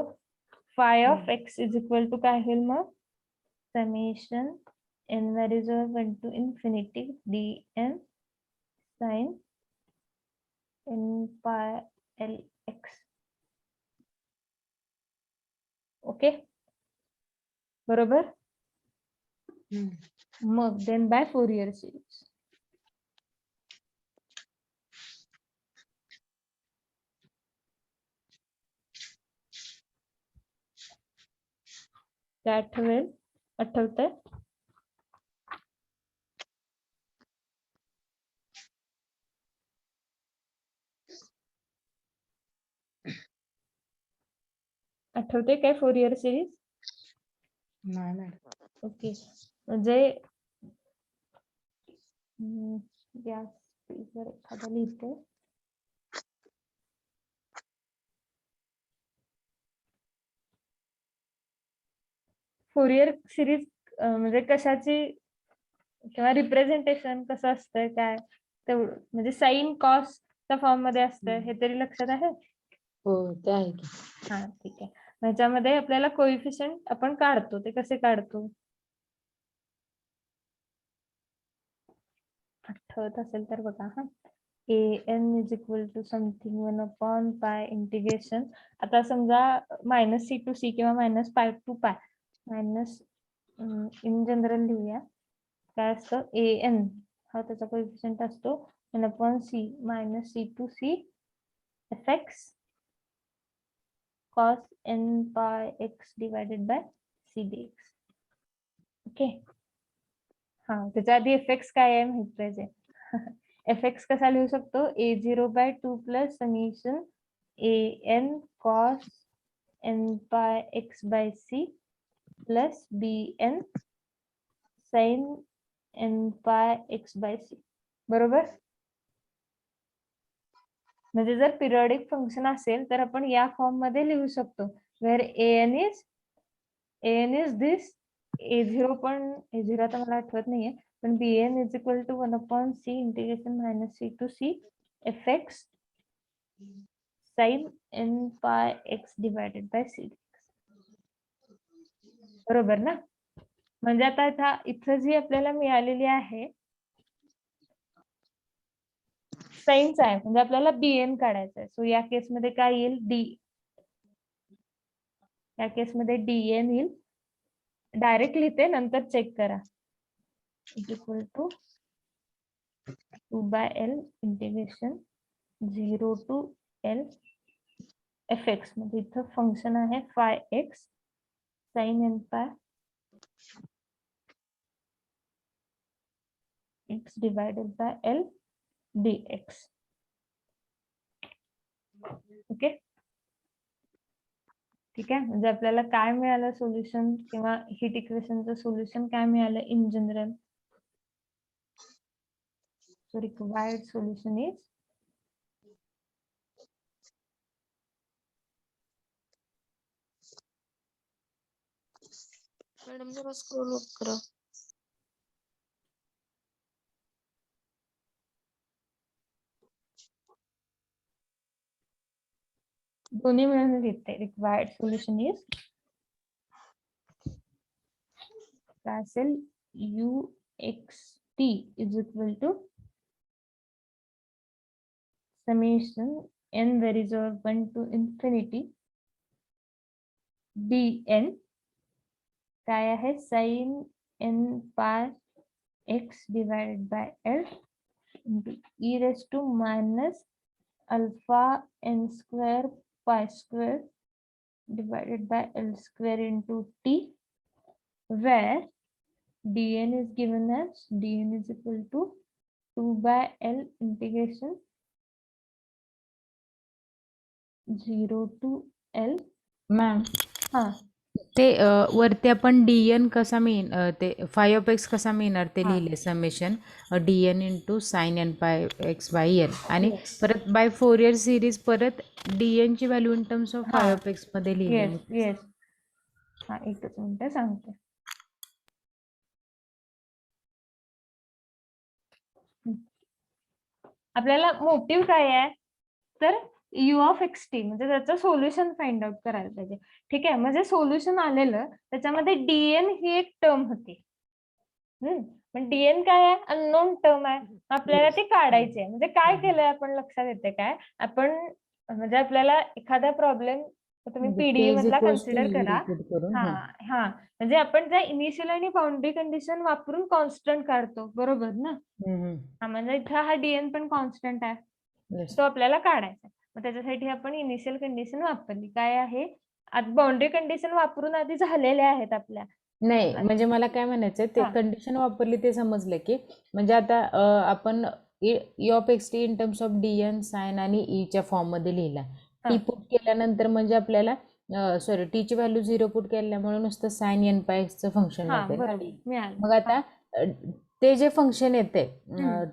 phi of x is equal to काय होईल मग? Summation n values of 1 to infinity dn sin n pi lx. Okay, बरोबर? मग देन बाय फोरियर सिरीज. काय आठवतंय? आठवते काय फोरियर सिरीज? नाही मॅडम. ओके, म्हणजे या जर एखादा लिहिते. फोरियर सिरीज म्हणजे कशाची किंवा रिप्रेझेंटेशन कसं असतंय काय तेवढं, म्हणजे साइन कॉस च्या फॉर्म मध्ये असतं, हे तरी लक्षात आहे? हो, ते आहे की. हा, ठीक आहे. ह्याच्यामध्ये आपल्याला कोइफिशियंट आपण काढतो, ते कसे काढतो आठवत असेल तर बघा. हा, an is equal to something 1 upon pi integration. आता समजा मायनस c टू सी किंवा minus pi two pi minus in general लिहूया. काय असतं an हा त्याचा कोइफिशियंट असतो 1/c minus c to c fx cos n pi x divided by c dx. Okay, हा त्याच्या आधी fx काय आहे माहित पाहिजे. fx कसा लिहू शकतो, a0/2 plus summation an cos n pi x by c plus bn sin n pi x by c. बरोबर. म्हणजे जर पिरियडिक फंक्शन असेल तर आपण या फॉर्म मध्ये लिहू शकतो, वेर an is this, a0 पण a0 आता मला आठवत नाहीये, पण bn is equal to 1/c integration minus c to c fx sin n pi x divided by c. बरोबर ना. म्हणजे आता इथं जी आपल्याला मिळालेली आहे साइनच आहे, म्हणजे आपल्याला bn काढायचं आहे. सो या केसमध्ये काय येईल, या केसमध्ये dn येईल. डायरेक्ट लिहिते, नंतर चेक करा. Equal to 2/l integration 0 to l fx, म्हणजे इथं फंक्शन आहे phi x sin n pi x divided by l dx. Okay, ठीक आहे. म्हणजे आपल्याला काय मिळालं सोल्युशन, किंवा हीट इक्वेशनचं सोल्युशन काय मिळालं in general. So required solution is madam जरा स्क्रोल अप करा. दोन्ही मिळून लिहिते. रिक्वायर्ड सोल्युशन इज काय असेल, uxt is equal to summation n there is 1 to infinity dn काय आहे, sin n pi x divided by l into e raised to minus alpha n square pi square divided by l square into t, where dn is given as dn is equal to 2/l integration 0 to l. Ma'am हा, ते वरती आपण dn कसा ते phi of x कसा मिळणार ते हा. लिहिले, summation dn into sine n pi x bye l, आणि Yes. परत बाय फोरियर सिरीज परत dn ची value in terms of phi हा. of x मध्ये लिहिले. Yes yes. हा, एकच मिनिट सांगते. आपल्याला मोटिव्ह काय आहे, तर u ऑफ xt म्हणजे त्याचं सोल्युशन फाइंड आउट करायला पाहिजे. ठीक आहे, म्हणजे सोल्युशन आलेलं त्याच्यामध्ये dn ही एक टर्म होती. पण dn काय आहे, अननोन टर्म आहे. आपल्याला ती काढायची आहे. म्हणजे काय केलंय आपण, लक्षात येते काय, आपण म्हणजे आपल्याला एखादा प्रॉब्लेम तुम्ही म्हणजे पीडीई k is मधला equals to कन्सिडर u करा. repeat करून. हा हा, म्हणजे आपण ज्या इनिशियल आणि बाउंड्री कंडिशन वापरून कॉन्स्टंट काढतो, बरोबर ना. हा, म्हणजे इथं हा dn पण कॉन्स्टंट आहे, Yes. तो आपल्याला काढायचा आहे. मग त्याच्यासाठी आपण इनिशियल कंडिशन वापरली, काय आहे, बाउंड्री कंडिशन वापरून आधी झालेल्या आहेत आपल्या. नाही, म्हणजे मला काय म्हणायचं ते हा. कंडिशन वापरली ते समजलं की, म्हणजे आता आपण e of x t in terms of dn sine आणि e च्या फॉर्म मध्ये लिहिला. हा. टी पुट केल्यानंतर म्हणजे आपल्याला सॉरी टी ची व्हॅल्यू 0 पुट केल्यामुळे नुसतं साइन n पाय x चं फंक्शन हा, लागेल. बरोबर, मिळालं. मग आता ते जे फंक्शन येते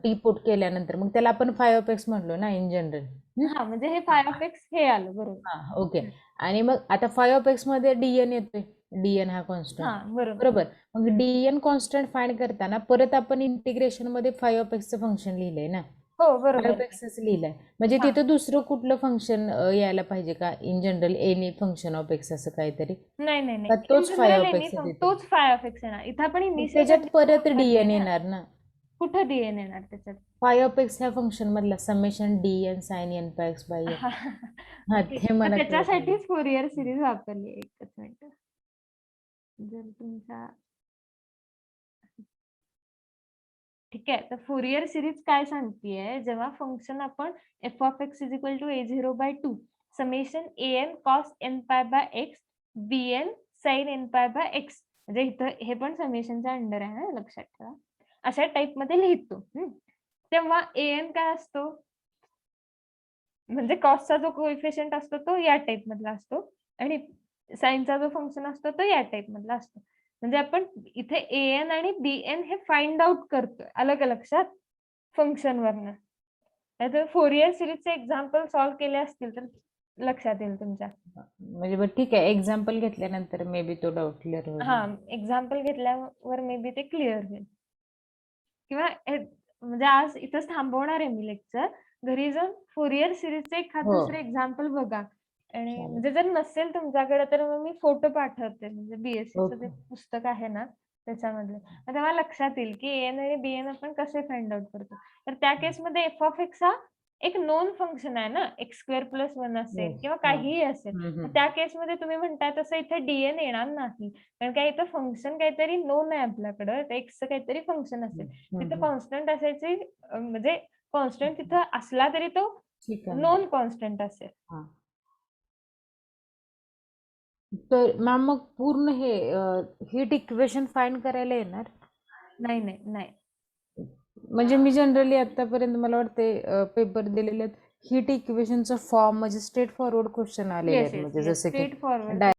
टी पुट केल्यानंतर, मग त्याला आपण phi of x म्हणलो ना इन जनरल. हा, म्हणजे हे phi of x हे आलं, बरोबर. हा, ओके. आणि मग आता phi of x मध्ये dn येतोय, dn हा कॉन्स्टंट. हा, बरोबर. बरोबर. मग dn कॉन्स्टंट फाइंड करताना परत आपण इंटिग्रेशन मध्ये phi of x चं फंक्शन लिहिलंय ना. हो, phi बरोबर. of x च लिहिलंय. म्हणजे हा. तिथं दुसरं कुठलं फंक्शन यायला पाहिजे का, in general any function of x असं काहीतरी. नाही नाही का नाही, तोच In phi general of any x function, येते. तोच phi of x येणार. इथं आपण मग इनिशियल त्याच्यात परत dn येणार ना. कुठं dn येणार त्याच्यात. phi of x ह्या फंक्शन मधला summation dn sin n pi x by l. हा, Okay. ते मग मला कळत नाही. त्याच्यासाठीच फोरियर सिरीज वापरली. एकच मिनिट, जर तुमचा ठीक आहे. तर फुरियर सिरीज काय सांगतेय, जेव्हा फंक्शन आपण f of x is equal to a0/2 summation an cos npi by x bn sin npi by x, म्हणजे इथं हे पण समेशनच्या अंडर आहे ना, लक्षात ठेवा. अशा टाइप मध्ये लिहितो. तेव्हा an काय असतो, म्हणजे कॉसचा जो कोइफिशियंट असतो तो या टाइप मधला असतो आणि साइनचा जो फंक्शन असतो तो या टाइप मधला असतो. म्हणजे आपण इथे an आणि bn हे फाइंड आउट करतोय, आलं का लक्षात, फंक्शन वरनं. नाहीतर फोरियर सिरीजचे एक्झाम्पल सॉल्व्ह केले असतील तर लक्षात येईल तुमच्या. म्हणजे बरं ठीक आहे, एक्झाम्पल घेतल्यानंतर मे बी तो डाऊट क्लिअर होईल. हा, एक्झाम्पल घेतल्यावर मे बी ते क्लिअर होईल. किंवा म्हणजे आज इथंच थांबवणार आहे मी लेक्चर. घरी जाऊन फोरियर सिरीजचे एखाद हो. दुसरे एक्झाम्पल बघा. आणि चालेल. म्हणजे जर नसेल तुमच्याकडे तर मग मी फोटो पाठवते, म्हणजे बीएससीचं जे ओके. पुस्तक आहे ना त्याच्यामधले. मग तेव्हा लक्षात येईल की एन आणि बीएन आपण कसे फाइंड आउट करतो. तर त्या केसमध्ये एफ ऑफ एक्स हा एक नोन फंक्शन आहे ना, x²+1 असेल Yes. किंवा हा. काहीही असेल. हम्म. तर त्या केसमध्ये तुम्ही म्हणताय तसं इथे डीएन येणार नाही, कारण काय इथं फंक्शन काहीतरी नोन आहे आपल्याकडं, तर एक्सचं काहीतरी फंक्शन असेल. तिथे कॉन्स्टंट असायची, म्हणजे कॉन्स्टंट तिथं असला तरी तो ठीक आहे. नॉन कॉन्स्टंट असेल. हा. तर मॅम मग पूर्ण हे हीट इक्वेशन फाइंड करायला येणार? नाही नाही नाही. म्हणजे मी जनरली आतापर्यंत मला वाटते पेपर दिलेले हीट इक्वेशनचा फॉर्म म्हणजे स्ट्रेट फॉरवर्ड क्वेश्चन आलेले येस आहेत, येस म्हणजे येस, जसे की स्ट्रेट फॉरवर्ड